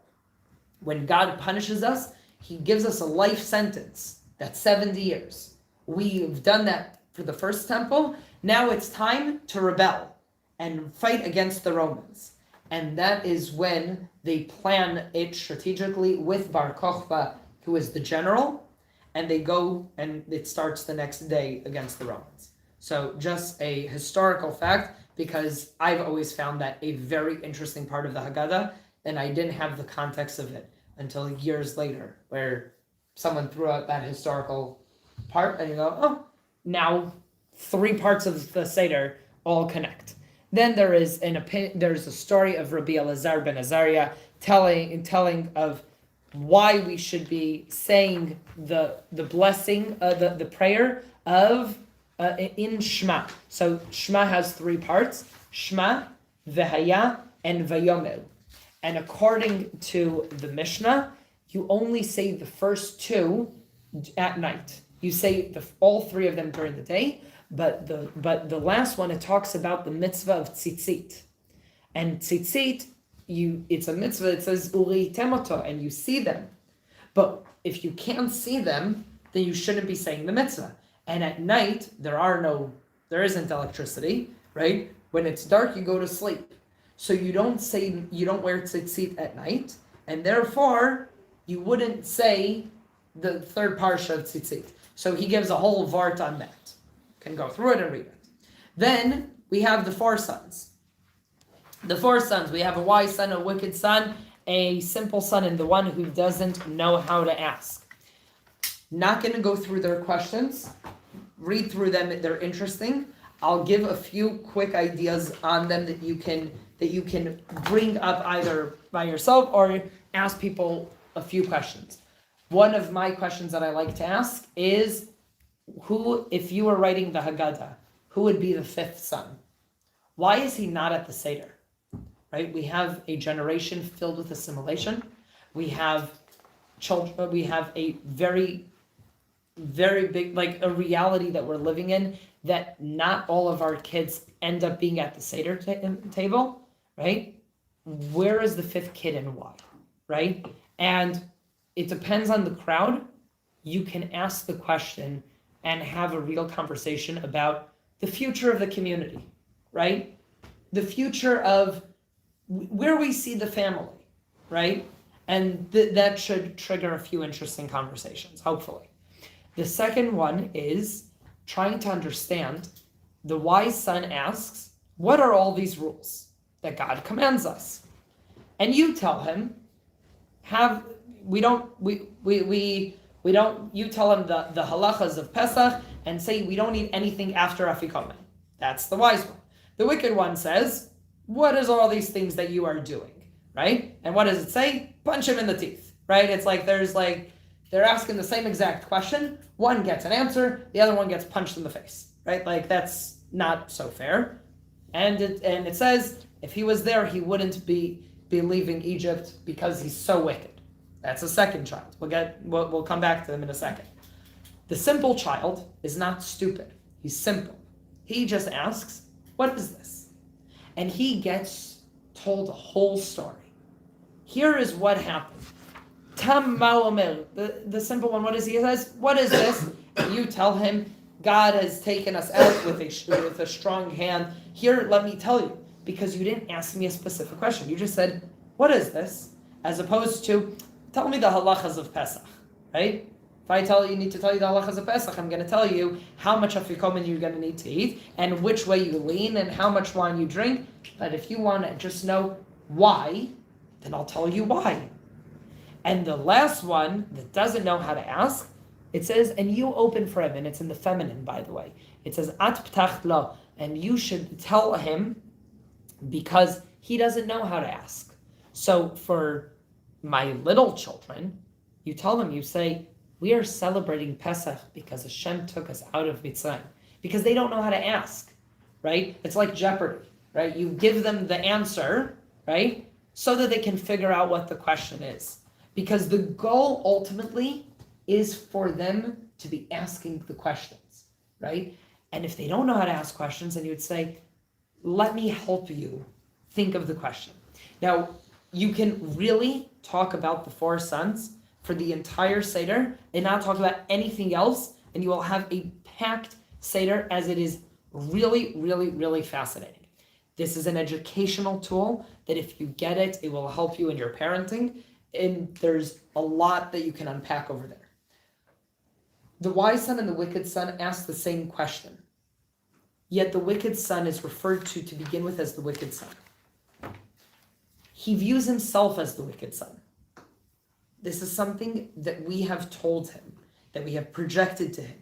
when God punishes us, he gives us a life sentence. That's 70 years. We've done that for the first temple. Now it's time to rebel and fight against the Romans. And that is when they plan it strategically with Bar Kochba, who is the general, and they go and it starts the next day against the Romans. So just a historical fact, because I've always found that a very interesting part of the Haggadah, and I didn't have the context of it until years later, where someone threw out that historical part, and you go, oh, now 3 parts of the Seder all connect. Then there's a story of Rabbi Elazar ben Azariah telling of why we should be saying the blessing, the prayer of in Shema. So Shema has 3 parts: Shema, Vehaya, and Vayomel. And according to the Mishnah, you only say the first 2 at night. You say all 3 of them during the day, but the last one, it talks about the mitzvah of tzitzit. And tzitzit, it's a mitzvah. It says uri temoto, and you see them. But if you can't see them, then you shouldn't be saying the mitzvah. And at night, there isn't electricity, right? When it's dark, you go to sleep. So you don't wear tzitzit at night, and therefore you wouldn't say the 3rd parsha of tzitzit. So he gives a whole vart on that. Can go through it and read it. Then we have the 4 sons. The 4 sons. We have a wise son, a wicked son, a simple son, and the one who doesn't know how to ask. Not going to go through their questions. Read through them. They're interesting. I'll give a few quick ideas on them that you can bring up either by yourself or ask people a few questions. One of my questions that I like to ask is, who, if you were writing the Haggadah, who would be the 5th son? Why is he not at the Seder? Right? We have a generation filled with assimilation. We have children. We have a very, very big, like a reality that we're living in, that not all of our kids end up being at the Seder table, right? Where is the 5th kid and why, right? And it depends on the crowd. You can ask the question and have a real conversation about the future of the community, right? The future of where we see the family, right? And that should trigger a few interesting conversations, hopefully. The second one is trying to understand. The wise son asks, what are all these rules that God commands us? And you tell him, you tell him the halachas of Pesach and say we don't eat anything after Afikomen. That's the wise one. The wicked one says, what is all these things that you are doing, right? And what does it say? Punch him in the teeth, right? It's like they're asking the same exact question. One gets an answer, the other one gets punched in the face, right? Like that's not so fair. And it says if he was there, he wouldn't be be leaving Egypt because he's so wicked. That's the second child. We'll come back to them in a second. The simple child is not stupid. He's simple. He just asks, what is this? And he gets told a whole story. Here is what happened. Tam ma'omer, the simple one, what is he says? What is this? And you tell him, God has taken us out with a strong hand. Here, let me tell you, because you didn't ask me a specific question. You just said, what is this? As opposed to, tell me the halachas of Pesach, right? If I need to tell you the halachas of Pesach, I'm going to tell you how much afikomen you're going to need to eat, and which way you lean, and how much wine you drink. But if you want to just know why, then I'll tell you why. And the last one that doesn't know how to ask, it says, and you open for him, and it's in the feminine, by the way. It says, at ptacht lo, and you should tell him because he doesn't know how to ask. So for my little children, you tell them, you say, we are celebrating Pesach because Hashem took us out of Mitzrayim. Because they don't know how to ask, right? It's like Jeopardy, right? You give them the answer, right? So that they can figure out what the question is. Because the goal ultimately is for them to be asking the questions, right? And if they don't know how to ask questions, then you would say, let me help you think of the question. Now, you can really talk about the 4 sons for the entire Seder and not talk about anything else, and you will have a packed Seder, as it is really, really, really fascinating. This is an educational tool that if you get it, it will help you in your parenting, and there's a lot that you can unpack over there. The wise son and the wicked son ask the same question, yet the wicked son is referred to begin with as the wicked son. He views himself as the wicked son. This is something that we have told him, that we have projected to him.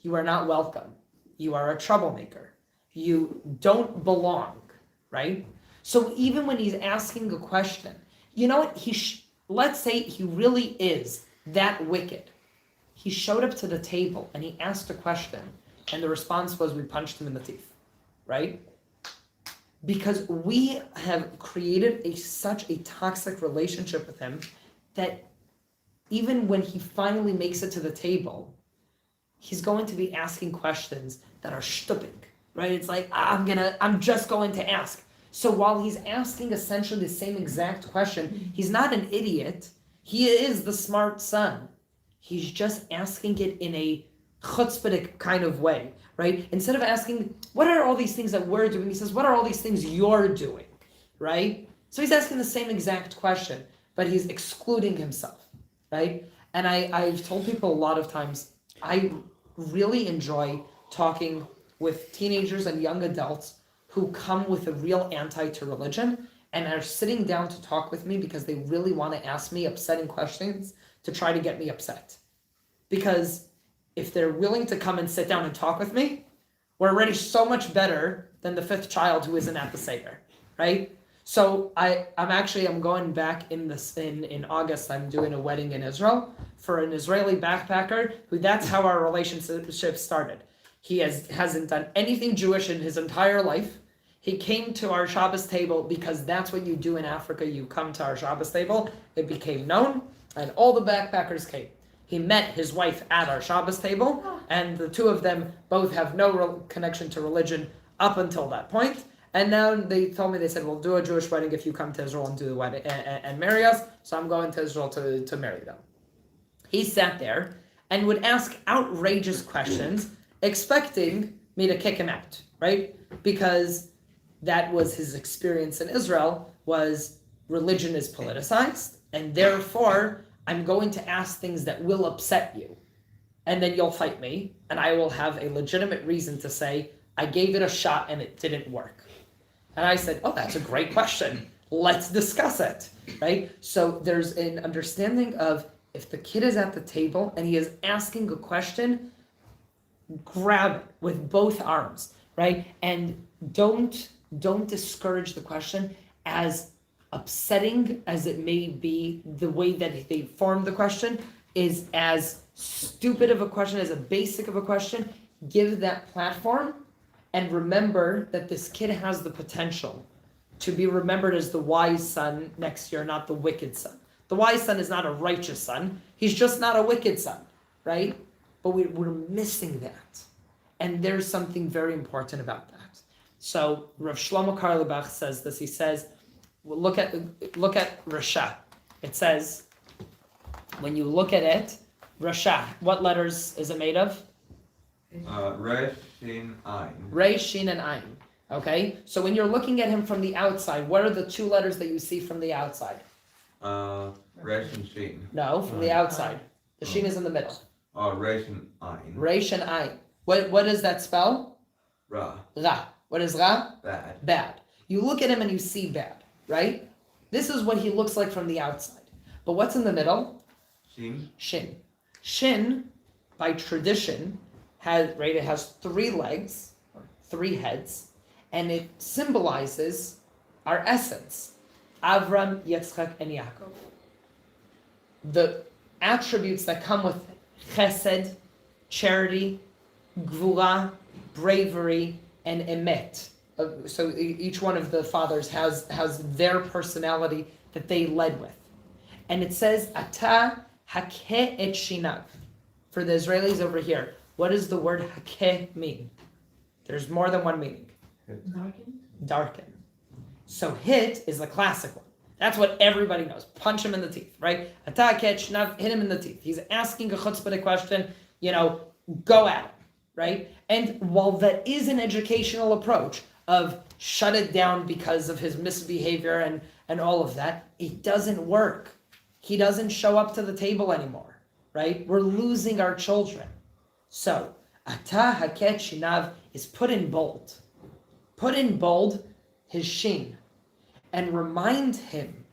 You are not welcome. You are a troublemaker. You don't belong, right? So even when he's asking a question, you know what? Let's say he really is that wicked. He showed up to the table and he asked a question, and the response was, we punched him in the teeth, right? Because we have created such a toxic relationship with him that even when he finally makes it to the table, he's going to be asking questions that are stupid, right? It's like, I'm just going to ask. So while he's asking essentially the same exact question, he's not an idiot. He is the smart son. He's just asking it in a chutzpahdik kind of way, right? Instead of asking, what are all these things that we're doing? He says, what are all these things you're doing, right? So he's asking the same exact question, but he's excluding himself, right? And I've told people a lot of times, I really enjoy talking with teenagers and young adults who come with a real anti to religion and are sitting down to talk with me because they really want to ask me upsetting questions to try to get me upset. Because if they're willing to come and sit down and talk with me, we're already so much better than the 5th child who isn't at the Seder, right? So I'm going back in August. I'm doing a wedding in Israel for an Israeli backpacker who that's how our relationship started. He hasn't done anything Jewish in his entire life. He came to our Shabbos table because that's what you do in Africa. You come to our Shabbos table. It became known, and all the backpackers came. He met his wife at our Shabbos table, and the two of them both have no connection to religion up until that point. And now they told me, they said, we'll do a Jewish wedding if you come to Israel and do the wedding and marry us. So I'm going to Israel to marry them. He sat there and would ask outrageous questions, expecting me to kick him out, right? Because that was his experience in Israel, was religion is politicized, and therefore I'm going to ask things that will upset you. And then you'll fight me, and I will have a legitimate reason to say, I gave it a shot and it didn't work. And I said, oh, that's a great question. Let's discuss it, right? So there's an understanding of if the kid is at the table and he is asking a question, grab it with both arms, right? And don't discourage the question, as upsetting as it may be. The way that they form the question is as stupid of a question, as a basic of a question. Give that platform, and remember that this kid has the potential to be remembered as the wise son next year, not the wicked son. The wise son is not a righteous son. He's just not a wicked son, right? But we're missing that. And there's something very important about that. So Rav Shlomo Karlebach says this. He says, well, look at Rasha. It says, when you look at it, Rasha, what letters is it made of? Resh, Shin, Ayin. Resh, Shin, and Ayin. Okay? So when you're looking at him from the outside, what are the two letters that you see from the outside? Resh and Shin. No, from the outside. The Shin is in the middle. Resh and Ayin. Resh and Ayin. What does that spell? Ra. Ra. What is Ra? Bad. Bad. You look at him and you see bad, right? This is what he looks like from the outside. But what's in the middle? Shin. Shin. Shin, by tradition, it has 3 legs, or 3 heads, and it symbolizes our essence. Avram, Yitzchak, and Yaakov. The attributes that come with it, chesed, charity, gvura, bravery, and emet. So each one of the fathers has their personality that they led with. And it says, Ata hakeh et shinav. For the Israelis over here, what does the word hakeh mean? There's more than one meaning. Darken? Darken. So hit is the classic one. That's what everybody knows. Punch him in the teeth, right? Ata hakeh et shinav, hit him in the teeth. He's asking a chutzpah question, go at him, right? And while that is an educational approach of shut it down because of his misbehavior and all of that, it doesn't work. He doesn't show up to the table anymore, right? We're losing our children. So, Ata haket shinav is put in bold. Put in bold his shin and remind him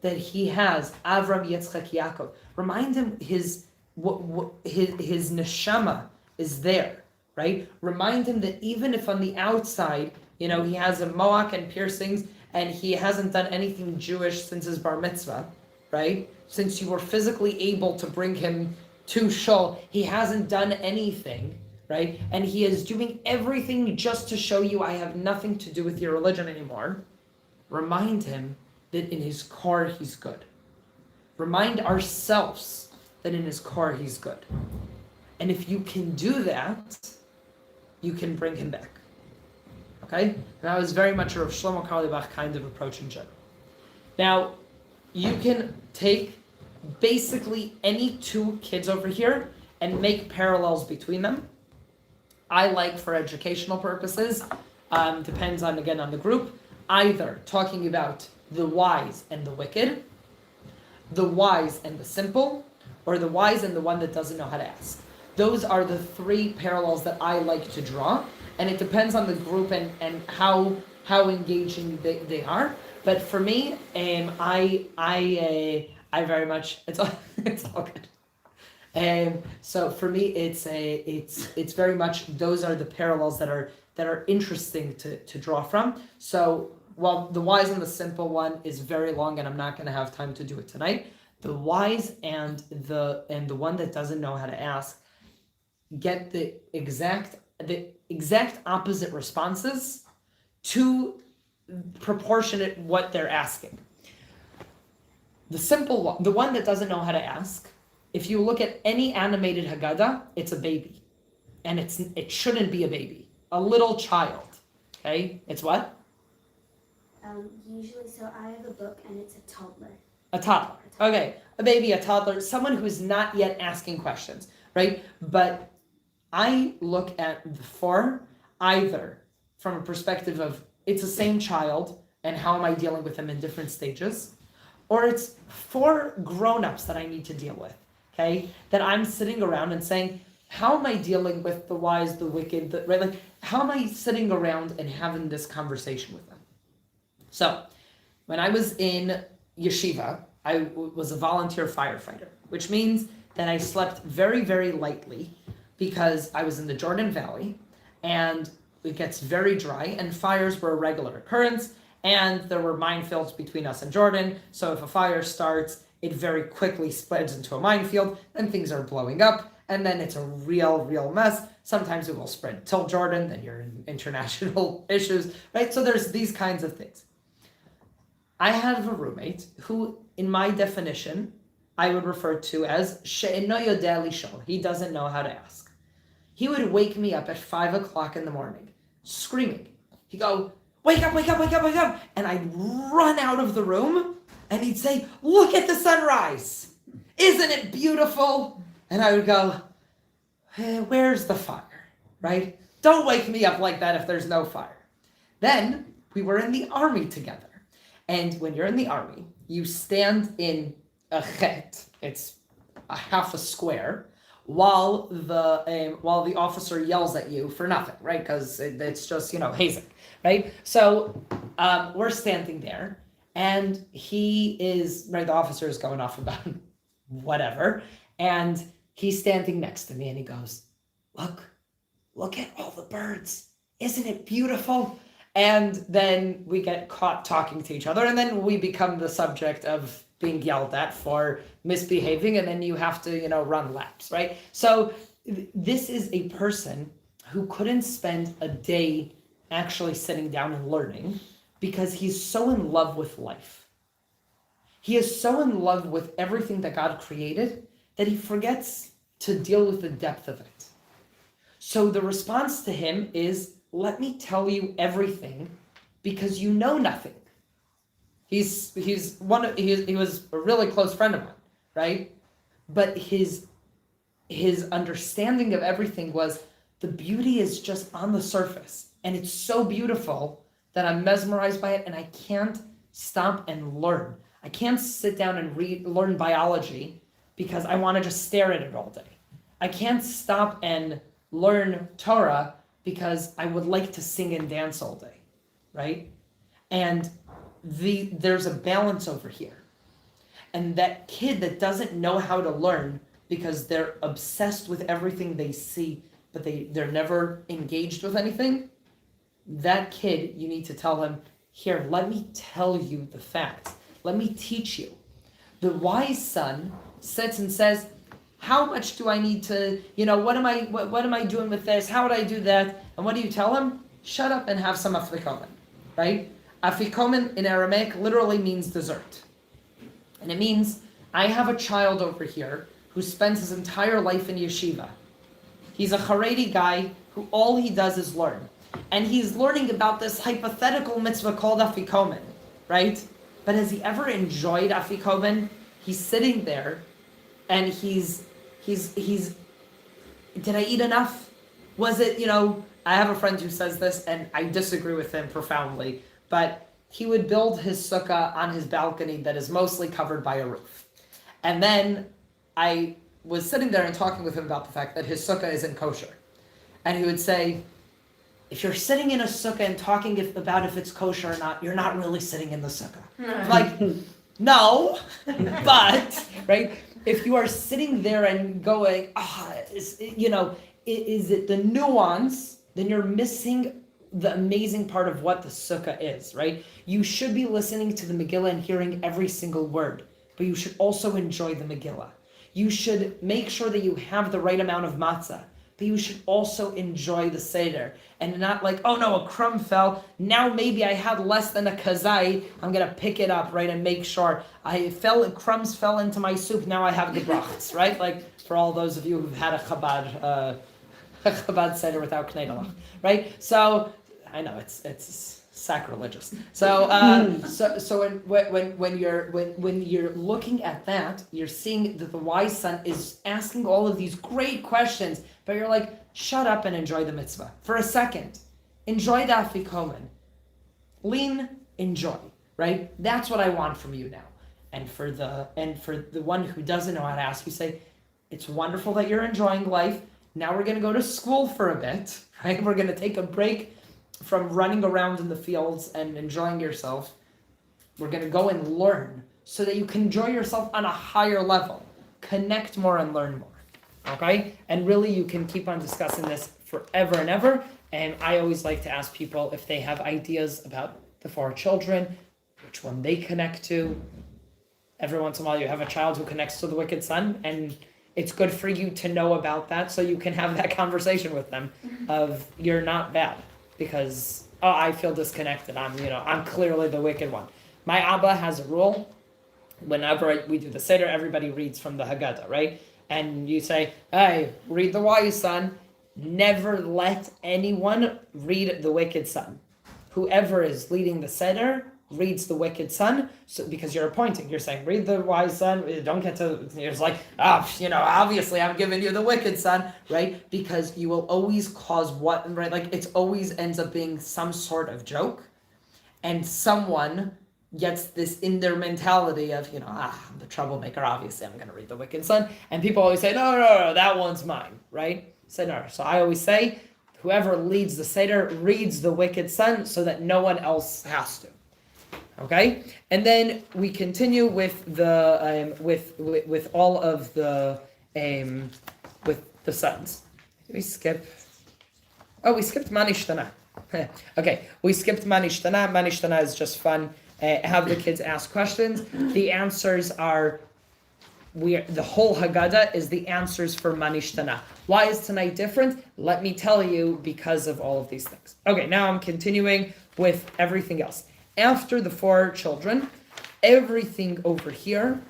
that he has Avram, Yitzchak, Yaakov. Remind him his neshama is there, right? Remind him that even if on the outside, he has a mohawk and piercings and he hasn't done anything Jewish since his bar mitzvah, right? Since you were physically able to bring him to shul, he hasn't done anything, right? And he is doing everything just to show you, I have nothing to do with your religion anymore. Remind him that in his core he's good. Remind ourselves that in his core he's good. And if you can do that, you can bring him back. Okay? And that was very much a Rav Shlomo Karlebach kind of approach in general. Now, you can take basically any 2 kids over here and make parallels between them. I like, for educational purposes, depends on the group, either talking about the wise and the wicked, the wise and the simple, or the wise and the one that doesn't know how to ask. Those are the 3 parallels that I like to draw, and it depends on the group and how engaging they are. But for me, I very much it's all good. So for me, it's very much those are the parallels that are interesting to draw from. So while the wise and the simple one is very long, and I'm not going to have time to do it tonight, the wise and the one that doesn't know how to ask get the exact opposite responses to proportionate what they're asking. The simple one, the one that doesn't know how to ask, if you look at any animated Haggadah, it's a baby. And it shouldn't be a baby. A little child. Okay? It's what? Usually, so I have a book and it's a toddler. A toddler. Okay. A baby, a toddler, someone who's not yet asking questions, right? But I look at the 4 either from a perspective of it's the same child and how am I dealing with them in different stages, or it's 4 grown-ups that I need to deal with, okay? That I'm sitting around and saying, how am I dealing with the wise, the wicked, right? Like, how am I sitting around and having this conversation with them? So, when I was in yeshiva, I was a volunteer firefighter, which means that I slept very, very lightly because I was in the Jordan Valley and it gets very dry and fires were a regular occurrence and there were minefields between us and Jordan. So if a fire starts, it very quickly spreads into a minefield and things are blowing up and then it's a real mess. Sometimes it will spread till Jordan, then you're in international issues, right? So there's these kinds of things. I have a roommate who, in my definition, I would refer to as she'eno yodeh lishol. He doesn't know how to ask. He would wake me up at 5 o'clock in the morning, screaming. He'd go, wake up, wake up, wake up, wake up. And I'd run out of the room and he'd say, look at the sunrise. Isn't it beautiful? And I would go, where's the fire, right? Don't wake me up like that if there's no fire. Then we were in the army together. And when you're in the army, you stand in a chet, it's a half a square, while the officer yells at you for nothing, right? Because it's just, hazing, right? So we're standing there, and he is, right, the officer is going off about whatever, and he's standing next to me, and he goes, look at all the birds. Isn't it beautiful? And then we get caught talking to each other, and then we become the subject of being yelled at for misbehaving, and then you have to, run laps, right? So this is a person who couldn't spend a day actually sitting down and learning because he's so in love with life. He is so in love with everything that God created that he forgets to deal with the depth of it. So the response to him is, let me tell you everything because you know nothing. He was a really close friend of mine, right? But his understanding of everything was the beauty is just on the surface, and it's so beautiful that I'm mesmerized by it, and I can't stop and learn. I can't sit down and learn biology because I want to just stare at it all day. I can't stop and learn Torah because I would like to sing and dance all day, right? And there's a balance over here. And that kid that doesn't know how to learn because they're obsessed with everything they see, but they're never engaged with anything, that kid, you need to tell him, here, let me tell you the facts. Let me teach you. The wise son sits and says, how much do I need to, what am I doing with this? How would I do that? And what do you tell him? Shut up and have some afikomen, right? Afikomen in Aramaic literally means dessert. And it means, I have a child over here who spends his entire life in yeshiva. He's a Haredi guy who all he does is learn. And he's learning about this hypothetical mitzvah called afikomen, right? But has he ever enjoyed afikomen? He's sitting there and he's did I eat enough? Was it, I have a friend who says this and I disagree with him profoundly, but he would build his sukkah on his balcony that is mostly covered by a roof. And then I was sitting there and talking with him about the fact that his sukkah isn't kosher. And he would say, if you're sitting in a sukkah and talking about if it's kosher or not, you're not really sitting in the sukkah. Like, no, but, right? If you are sitting there and going, is it the nuance, then you're missing the amazing part of what the sukkah is, right? You should be listening to the Megillah and hearing every single word, but you should also enjoy the Megillah. You should make sure that you have the right amount of matzah, but you should also enjoy the Seder and not like, oh no, a crumb fell. Now maybe I had less than a kazai. I'm going to pick it up, right? And make sure crumbs fell into my soup. Now I have the brachas, right? Like for all those of you who've had a Chabad Seder without knedalach, right? So I know it's sacrilegious. So when you're looking at that, you're seeing that the wise son is asking all of these great questions, but you're like, shut up and enjoy the mitzvah for a second. Enjoy the afikomen. Lean, enjoy, right? That's what I want from you now. And for the one who doesn't know how to ask, you say, it's wonderful that you're enjoying life. Now we're going to go to school for a bit, right? We're going to take a break from running around in the fields and enjoying yourself. We're going to go and learn so that you can enjoy yourself on a higher level. Connect more and learn more. Okay? And really you can keep on discussing this forever and ever. And I always like to ask people if they have ideas about the 4 children, which one they connect to. Every once in a while you have a child who connects to the wicked son, and it's good for you to know about that so you can have that conversation with them of you're not bad because, I feel disconnected. I'm clearly the wicked one. My Abba has a rule. Whenever we do the Seder, everybody reads from the Haggadah, right? And you say, hey, read the wise son. Never let anyone read the wicked son. Whoever is leading the Seder reads the wicked son, so because you're appointing, you're saying, read the wise son, don't get to, it's like, obviously I'm giving you the wicked son, right? Because you will always cause what, right? Like, it always ends up being some sort of joke, and someone gets this in their mentality of, I'm the troublemaker, obviously I'm going to read the wicked son, and people always say, no, that one's mine, right? So I always say, whoever leads the Seder reads the wicked son so that no one else has to. Okay, and then we continue with the with all of the with the sons. Did we skip? Oh, we skipped Manishtana. Okay, we skipped Manishtana. Manishtana is just fun. Have the kids ask questions. The answers are the whole Haggadah is the answers for Manishtana. Why is tonight different? Let me tell you, because of all of these things. Okay, now I'm continuing with everything else. After the 4 children, everything over here,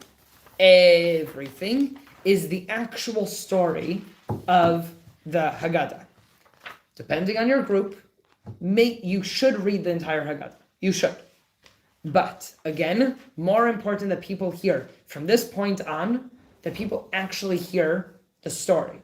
everything is the actual story of the Haggadah. Depending on your group, you should read the entire Haggadah. You should. But, again, more important that people hear, from this point on, that people actually hear the story.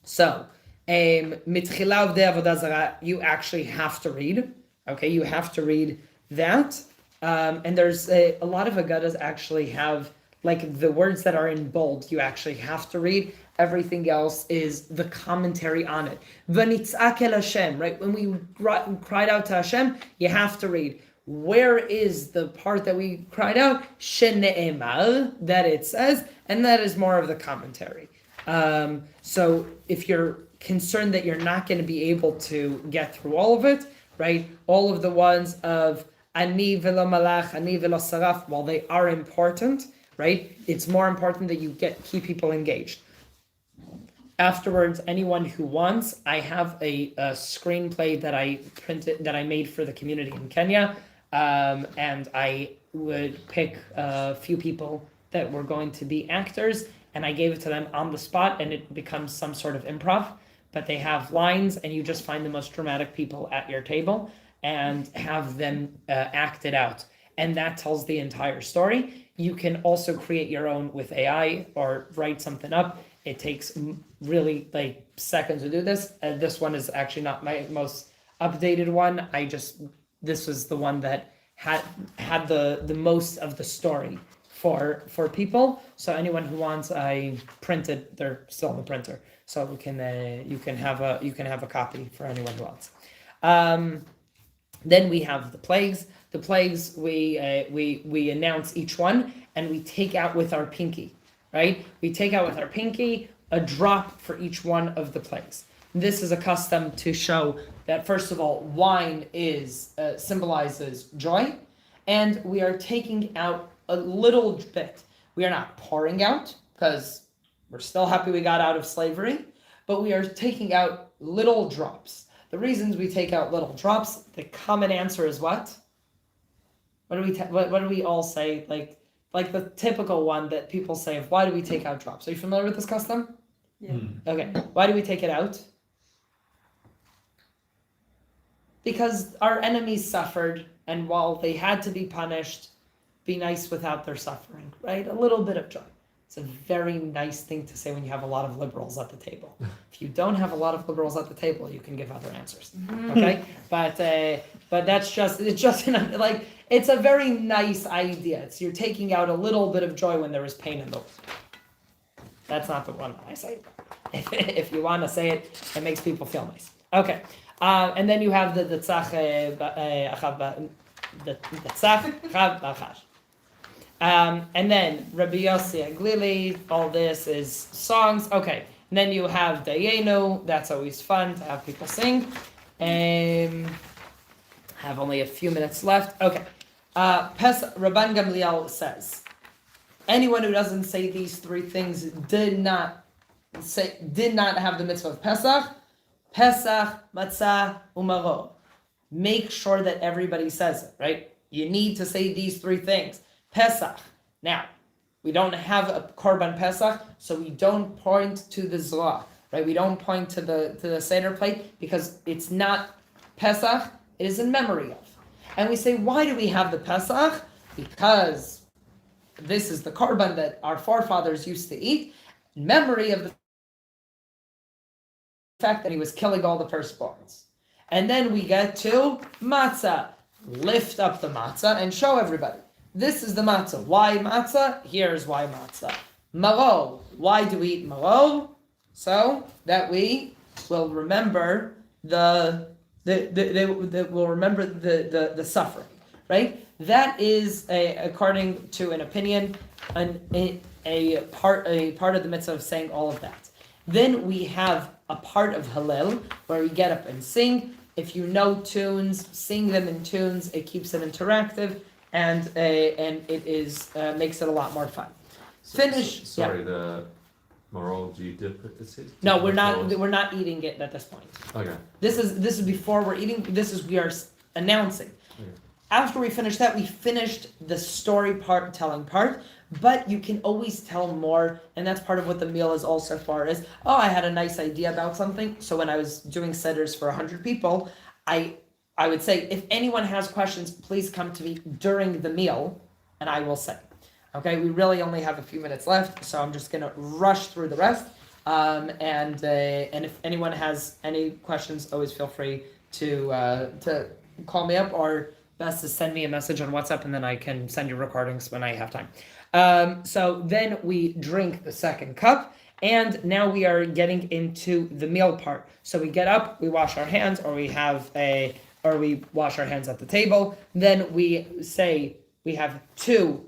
So, Mitchila Avdei Avodah Zarah, you actually have to read. Okay, you have to read that. And there's a lot of Haggadahs actually have, like, the words that are in bold, you actually have to read. Everything else is the commentary on it. V'nitzak el Hashem, right? When we cried out to Hashem, you have to read. Where is the part that we cried out? Shene'emar, that it says, and that is more of the commentary. So if you're concerned that you're not going to be able to get through all of it, right? All of the ones of Ani velo malach, Ani velo saraf, while they are important, right? It's more important that you keep people engaged. Afterwards, anyone who wants, I have a screenplay that I printed, that I made for the community in Kenya, and I would pick a few people that were going to be actors, and I gave it to them on the spot, and it becomes some sort of improv. But they have lines, and you just find the most dramatic people at your table and have them act it out. And that tells the entire story. You can also create your own with AI or write something up. It takes really like seconds to do this. This one is actually not my most updated one. This was the one that had the most of the story for people. So anyone who wants, I printed. They're still on the printer, so you can have a copy for anyone who wants. Then we have the plagues. The plagues we announce each one, and we take out with our pinky, right? We take out with our pinky a drop for each one of the plagues. This is a custom to show that, first of all, wine symbolizes joy, and we are taking out a little bit. We are not pouring out, because we're still happy we got out of slavery, but we are taking out little drops. The reasons we take out little drops, the common answer is what? What do we all say? Like the typical one that people say of why do we take out drops? Are you familiar with this custom? Yeah. Okay. Why do we take it out? Because our enemies suffered, and while they had to be punished, be nice without their suffering, right? A little bit of joy. It's a very nice thing to say when you have a lot of liberals at the table. If you don't have a lot of liberals at the table, you can give other answers, okay? But it's a very nice idea. You're taking out a little bit of joy when there is pain in the world. That's not the one that I say. If you want to say it, it makes people feel nice. Okay, and then you have the tzach chav. And then Rabbi Yossi Aglili, all this is songs. Okay, and then you have Dayenu. That's always fun to have people sing. Have only a few minutes left. Okay, Rabban Gamliel says, anyone who doesn't say these three things did not have the mitzvah of Pesach, matzah, umaro. Make sure that everybody says it, right? you need to say these 3 things. Pesach. Now, we don't have a Korban Pesach, so we don't point to the Zlah, right? We don't point to the Seder plate because it's not Pesach, it is in memory of. And we say, why do we have the Pesach? Because this is the Korban that our forefathers used to eat in memory of the fact that he was killing all the firstborns. And then we get to matzah. Lift up the matzah and show everybody. This is the matzah. Why matzah? Here's why matzah. Maror. Why do we eat maror? So that we will remember the suffering, right? That is according to an opinion, a part of the mitzvah of saying all of that. Then we have a part of Hallel where we get up and sing. If you know tunes, sing them in tunes. It keeps it interactive and it is makes it a lot more fun. Finish. Sorry, the maror, do you dip it? Is it? No, we're not eating it at this point. Okay. This is before we're eating. We are announcing. Okay. After we finish that, we finished the story part, telling part. But you can always tell more, and that's part of what the meal is also for. Is I had a nice idea about something. So when I was doing Sederss for 100 people, I would say if anyone has questions, please come to me during the meal, and I will say. Okay, we really only have a few minutes left, so I'm just gonna rush through the rest. And if anyone has any questions, always feel free to call me up, or best to send me a message on WhatsApp, and then I can send you recordings when I have time. So then we drink the second cup, and now we are getting into the meal part. So we get up, we wash our hands, or we wash our hands at the table. Then we say we have two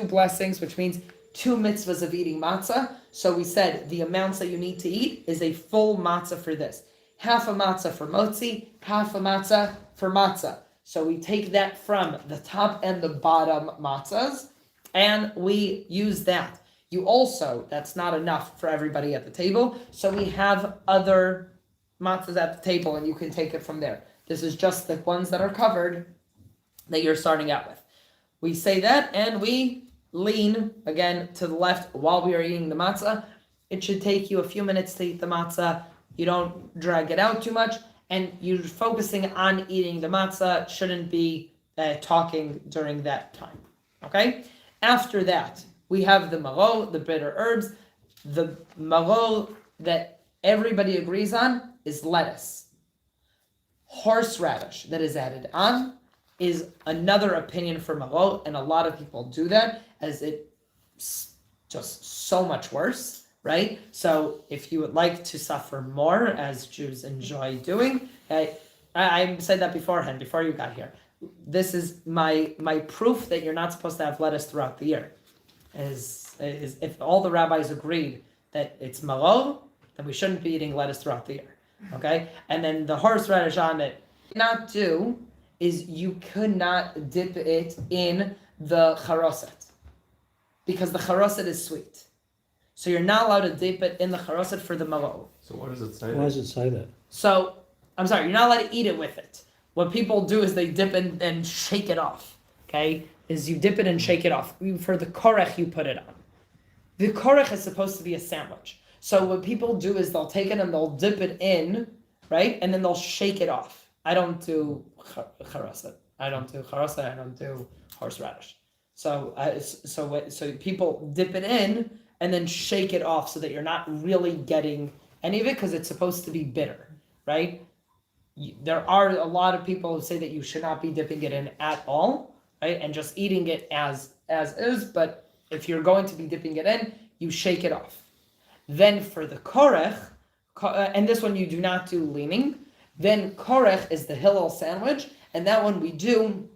blessings, which means 2 mitzvahs of eating matzah. So we said the amounts that you need to eat is a full matzah for this. Half a matzah for motzi, half a matzah for matzah. So we take that from the top and the bottom matzahs, and we use that. You also, that's not enough for everybody at the table, so we have other matzahs at the table, and you can take it from there. This is just the ones that are covered that you're starting out with. We say that, and we lean, again, to the left while we are eating the matzah. It should take you a few minutes to eat the matzah. You don't drag it out too much, and you're focusing on eating the matzah. Shouldn't be talking during that time, okay? After that, we have the maror, the bitter herbs. The maror that everybody agrees on is lettuce. Horseradish that is added on is another opinion for maror, and a lot of people do that as it's just so much worse, right? So if you would like to suffer more, as Jews enjoy doing, I said that beforehand, before you got here. This is my proof that you're not supposed to have lettuce throughout the year. Is if all the rabbis agreed that it's maror, then we shouldn't be eating lettuce throughout the year. Okay? And then the horseradish on it, not do is you could not dip it in the charoset, because the charoset is sweet. So you're not allowed to dip it in the charoset for the maror. So what does it say? Why does it say that? So, I'm sorry, you're not allowed to eat it with it. What people do is they dip it and shake it off, okay? Is you dip it and shake it off. For the korech, you put it on. The korech is supposed to be a sandwich. So what people do is they'll take it and they'll dip it in, right? And then they'll shake it off. I don't do charoset. I don't do horseradish. So people dip it in and then shake it off so that you're not really getting any of it, because it's supposed to be bitter, right? There are a lot of people who say that you should not be dipping it in at all, right? And just eating it as is. But if you're going to be dipping it in, you shake it off. Then for the korech, and this one you do not do leaning. Then korech is the Hillel sandwich, and that one we do,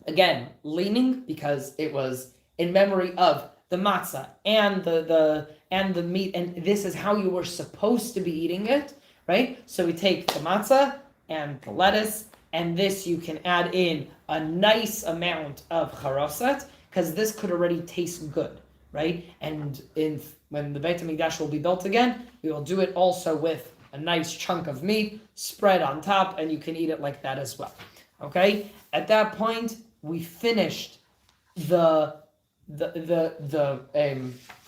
again, leaning, because it was in memory of the matzah and the meat, and this is how you were supposed to be eating it, right? So we take the matzah and the lettuce, and this you can add in a nice amount of charoset, because this could already taste good, right? And when the Beit HaMikdash will be built again, we will do it also with a nice chunk of meat spread on top, and you can eat it like that as well. Okay? At that point, we finished the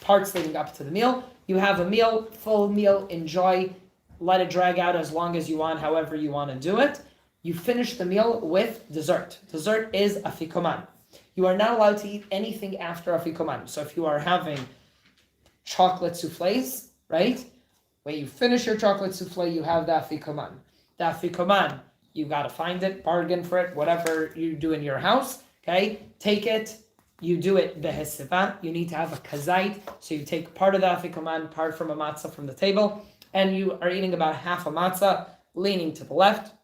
parts leading up to the meal. You have a meal, full meal, enjoy, let it drag out as long as you want, however you want to do it. You finish the meal with dessert. Dessert is afikoman. You are not allowed to eat anything after afikoman. So if you are having chocolate soufflés, right? When you finish your chocolate soufflé, you have the afikoman. The afikoman, you got to find it, bargain for it, whatever you do in your house, okay? Take it, you do it behesiva. You need to have a kazait, so you take part of the afikoman, part from a matzah from the table, and you are eating about half a matzah, leaning to the left.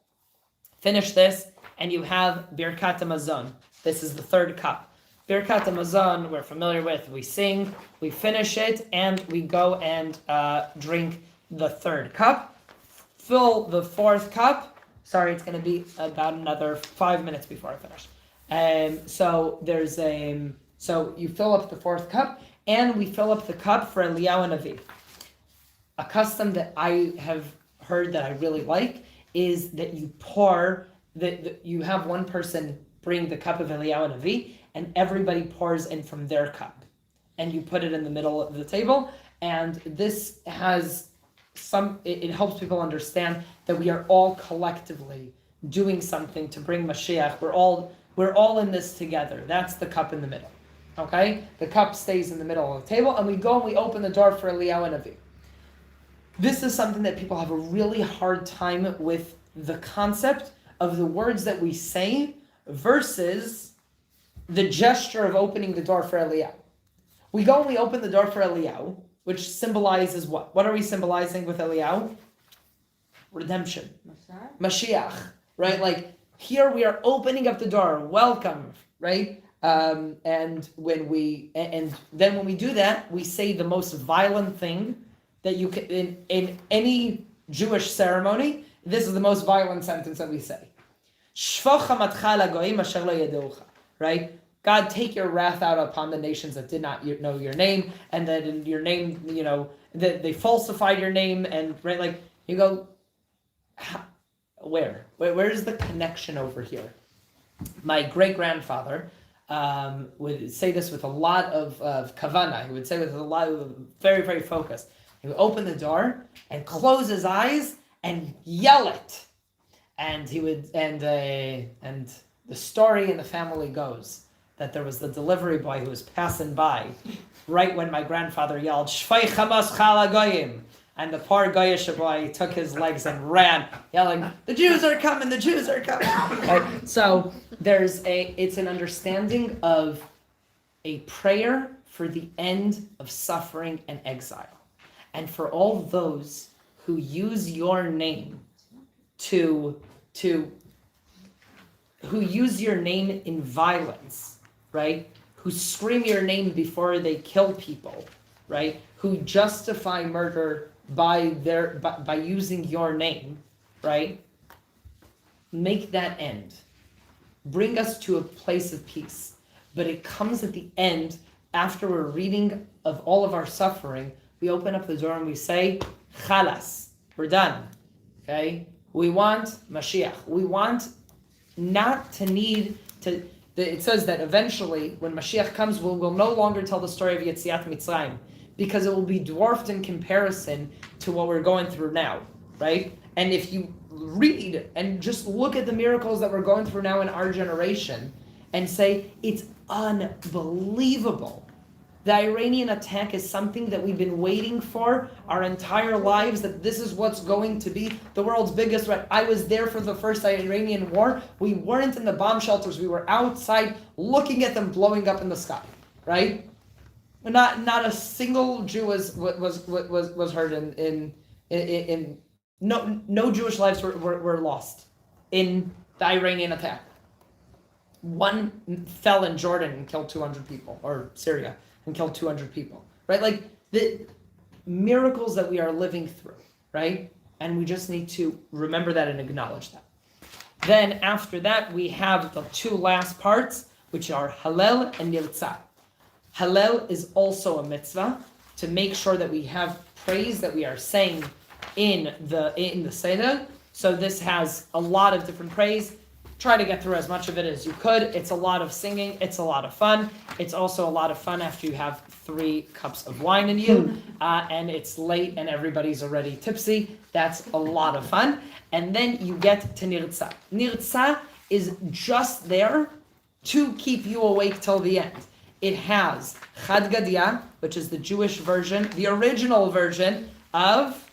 Finish this, and you have birkat hamazon. This is the third cup. Birkat hamazon, we're familiar with. We sing, we finish it, and we go and drink the third cup. Fill the fourth cup. Sorry, it's going to be about another 5 minutes before I finish. So you fill up the fourth cup, and we fill up the cup for Eliyahu Navi. A custom that I have heard that I really like is that you pour, you have one person bring the cup of Eliyahu Navi, and everybody pours in from their cup. And you put it in the middle of the table, and this has it helps people understand that we are all collectively doing something to bring Mashiach. We're all in this together. That's the cup in the middle. Okay? The cup stays in the middle of the table, and we go and we open the door for Eliyahu Navi. This is something that people have a really hard time with, the concept of the words that we say versus the gesture of opening the door for Eliyahu. We go and we open the door for Eliyahu, which symbolizes what? What are we symbolizing with Eliyahu? Redemption. Mashiach. Right? Like, here we are opening up the door. Welcome. Right? And then when we do that, we say the most violent thing that you can, in any Jewish ceremony, this is the most violent sentence that we say. Right? God, take your wrath out upon the nations that did not know your name, and that in your name, that they falsified your name, and right, like, you go, where is the connection over here? My great-grandfather would say this with a lot of kavana. He would say with a lot of very, very focused. He would open the door and close his eyes and yell it. And he would, and the story in the family goes that there was the delivery boy who was passing by right when my grandfather yelled, Shvei Chamas Chala Goyim. And the poor Goyish boy took his legs and ran, yelling, the Jews are coming, the Jews are coming. Right? So it's an understanding of a prayer for the end of suffering and exile. And for all those who use your name who use your name in violence, right? Who scream your name before they kill people, right? Who justify murder by using your name, right? Make that end. Bring us to a place of peace. But it comes at the end, after we're reading of all of our suffering, we open up the door and we say, Chalas, we're done. Okay? We want Mashiach. We want not to need to. It says that eventually, when Mashiach comes, we'll no longer tell the story of Yetziat Mitzrayim, because it will be dwarfed in comparison to what we're going through now, right? And if you read and just look at the miracles that we're going through now in our generation and say, it's unbelievable. The Iranian attack is something that we've been waiting for our entire lives, that this is what's going to be the world's biggest threat. I was there for the first Iranian war. We weren't in the bomb shelters. We were outside looking at them blowing up in the sky, right? Not a single Jew was hurt in no Jewish lives were lost in the Iranian attack. One fell in Jordan and killed 200 people, or Syria and killed 200 people, right? Like the miracles that we are living through, right? And we just need to remember that and acknowledge that. Then after that, we have the two last parts, which are Hallel and Niltzah. Hallel is also a mitzvah to make sure that we have praise that we are saying in the Seder. So this has a lot of different praise. try to get through as much of it as you could. It's a lot of singing. It's a lot of fun. It's also a lot of fun after you have 3 cups of wine in you, and it's late and everybody's already tipsy. That's a lot of fun. And then you get to Nirtza. Nirtza is just there to keep you awake till the end. It has Haggadah, which is the Jewish version, the original version of,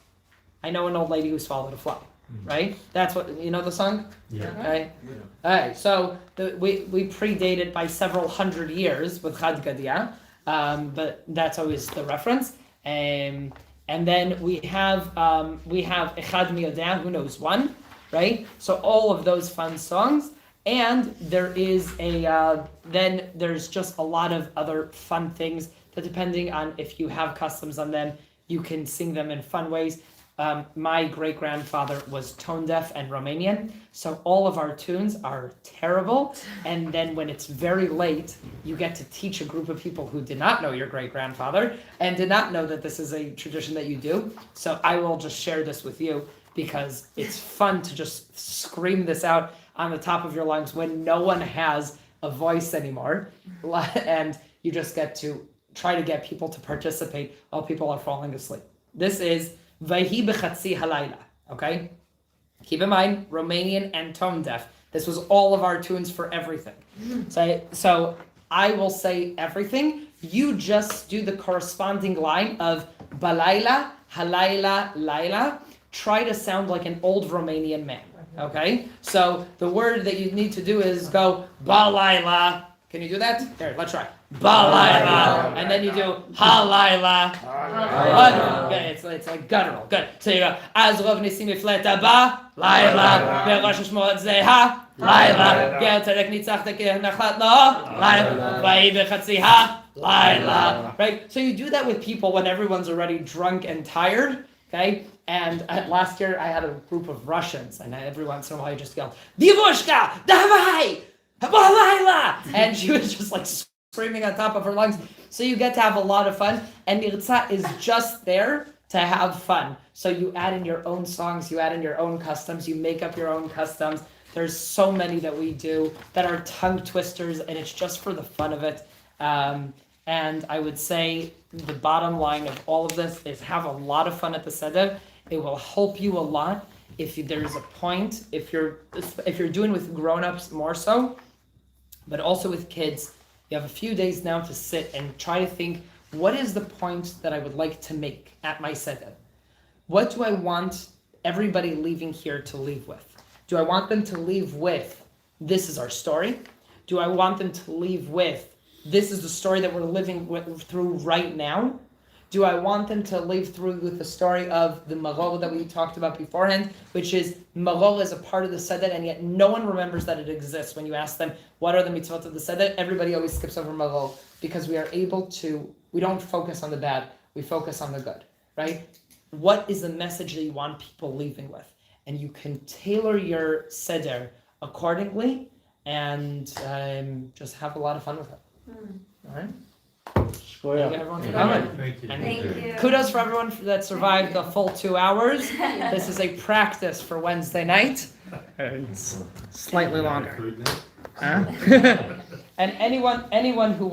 I know an old lady who swallowed a fly, right? That's what, you know the song? Yeah. Right? Alright, so we predate it by several hundred years with Haggadah, but that's always the reference. And then we have Echad Miyodea, who knows one, right? So all of those fun songs. And there is then there's just a lot of other fun things that, depending on if you have customs on them, you can sing them in fun ways. My great-grandfather was tone deaf and Romanian, so all of our tunes are terrible. And then when it's very late, you get to teach a group of people who did not know your great-grandfather and did not know that this is a tradition that you do. So I will just share this with you because it's fun to just scream this out on the top of your lungs when no one has a voice anymore, and you just get to try to get people to participate while people are falling asleep. This is Vayhi B'Chatzi Halayla, okay? Keep in mind, Romanian and tone deaf. This was all of our tunes for everything. So I will say everything. You just do the corresponding line of Balayla, Halayla, Laila. Try to sound like an old Romanian man. Okay, so the word that you need to do is go Balayla. Can you do that? There, let's try. Balayla. And then you do Halayla. Okay, it's like guttural. Good. So you go Azrov Nisim Ifleta Ba Laila. Ve'Rosh Shmot Zeha Laila. Gel Terek Nitzach Tekeh Nachlat Lo Laila. Vayi B'Chatzi Ha Laila. Right. So you do that with people when everyone's already drunk and tired. Okay. And last year I had a group of Russians, and every once in a while I just yelled, Divushka, davai, balayla! And she was just like screaming on top of her lungs. So you get to have a lot of fun, and Nirtza is just there to have fun. So you add in your own songs, you add in your own customs, you make up your own customs. There's so many that we do that are tongue twisters, and it's just for the fun of it. And I would say the bottom line of all of this is have a lot of fun at the Seder. It will help you a lot if there's a point, if you're doing with grown-ups more so, but also with kids. You have a few days now to sit and try to think, what is the point that I would like to make at my Seder? What do I want everybody leaving here to leave with? Do I want them to leave with, this is our story? Do I want them to leave with, this is the story that we're living through right now? Do I want them to live through with the story of the Marol that we talked about beforehand, which is Marol is a part of the Seder, and yet no one remembers that it exists. When you ask them, what are the mitzvot of the Seder? Everybody always skips over Marol because we don't focus on the bad, we focus on the good, right? What is the message that you want people leaving with? And you can tailor your Seder accordingly and just have a lot of fun with it. All right? Thank you everyone for coming. Thank you. And Thank you. kudos for everyone that survived the full 2 hours. This is a practice for Wednesday night. It's slightly longer. Huh? And anyone who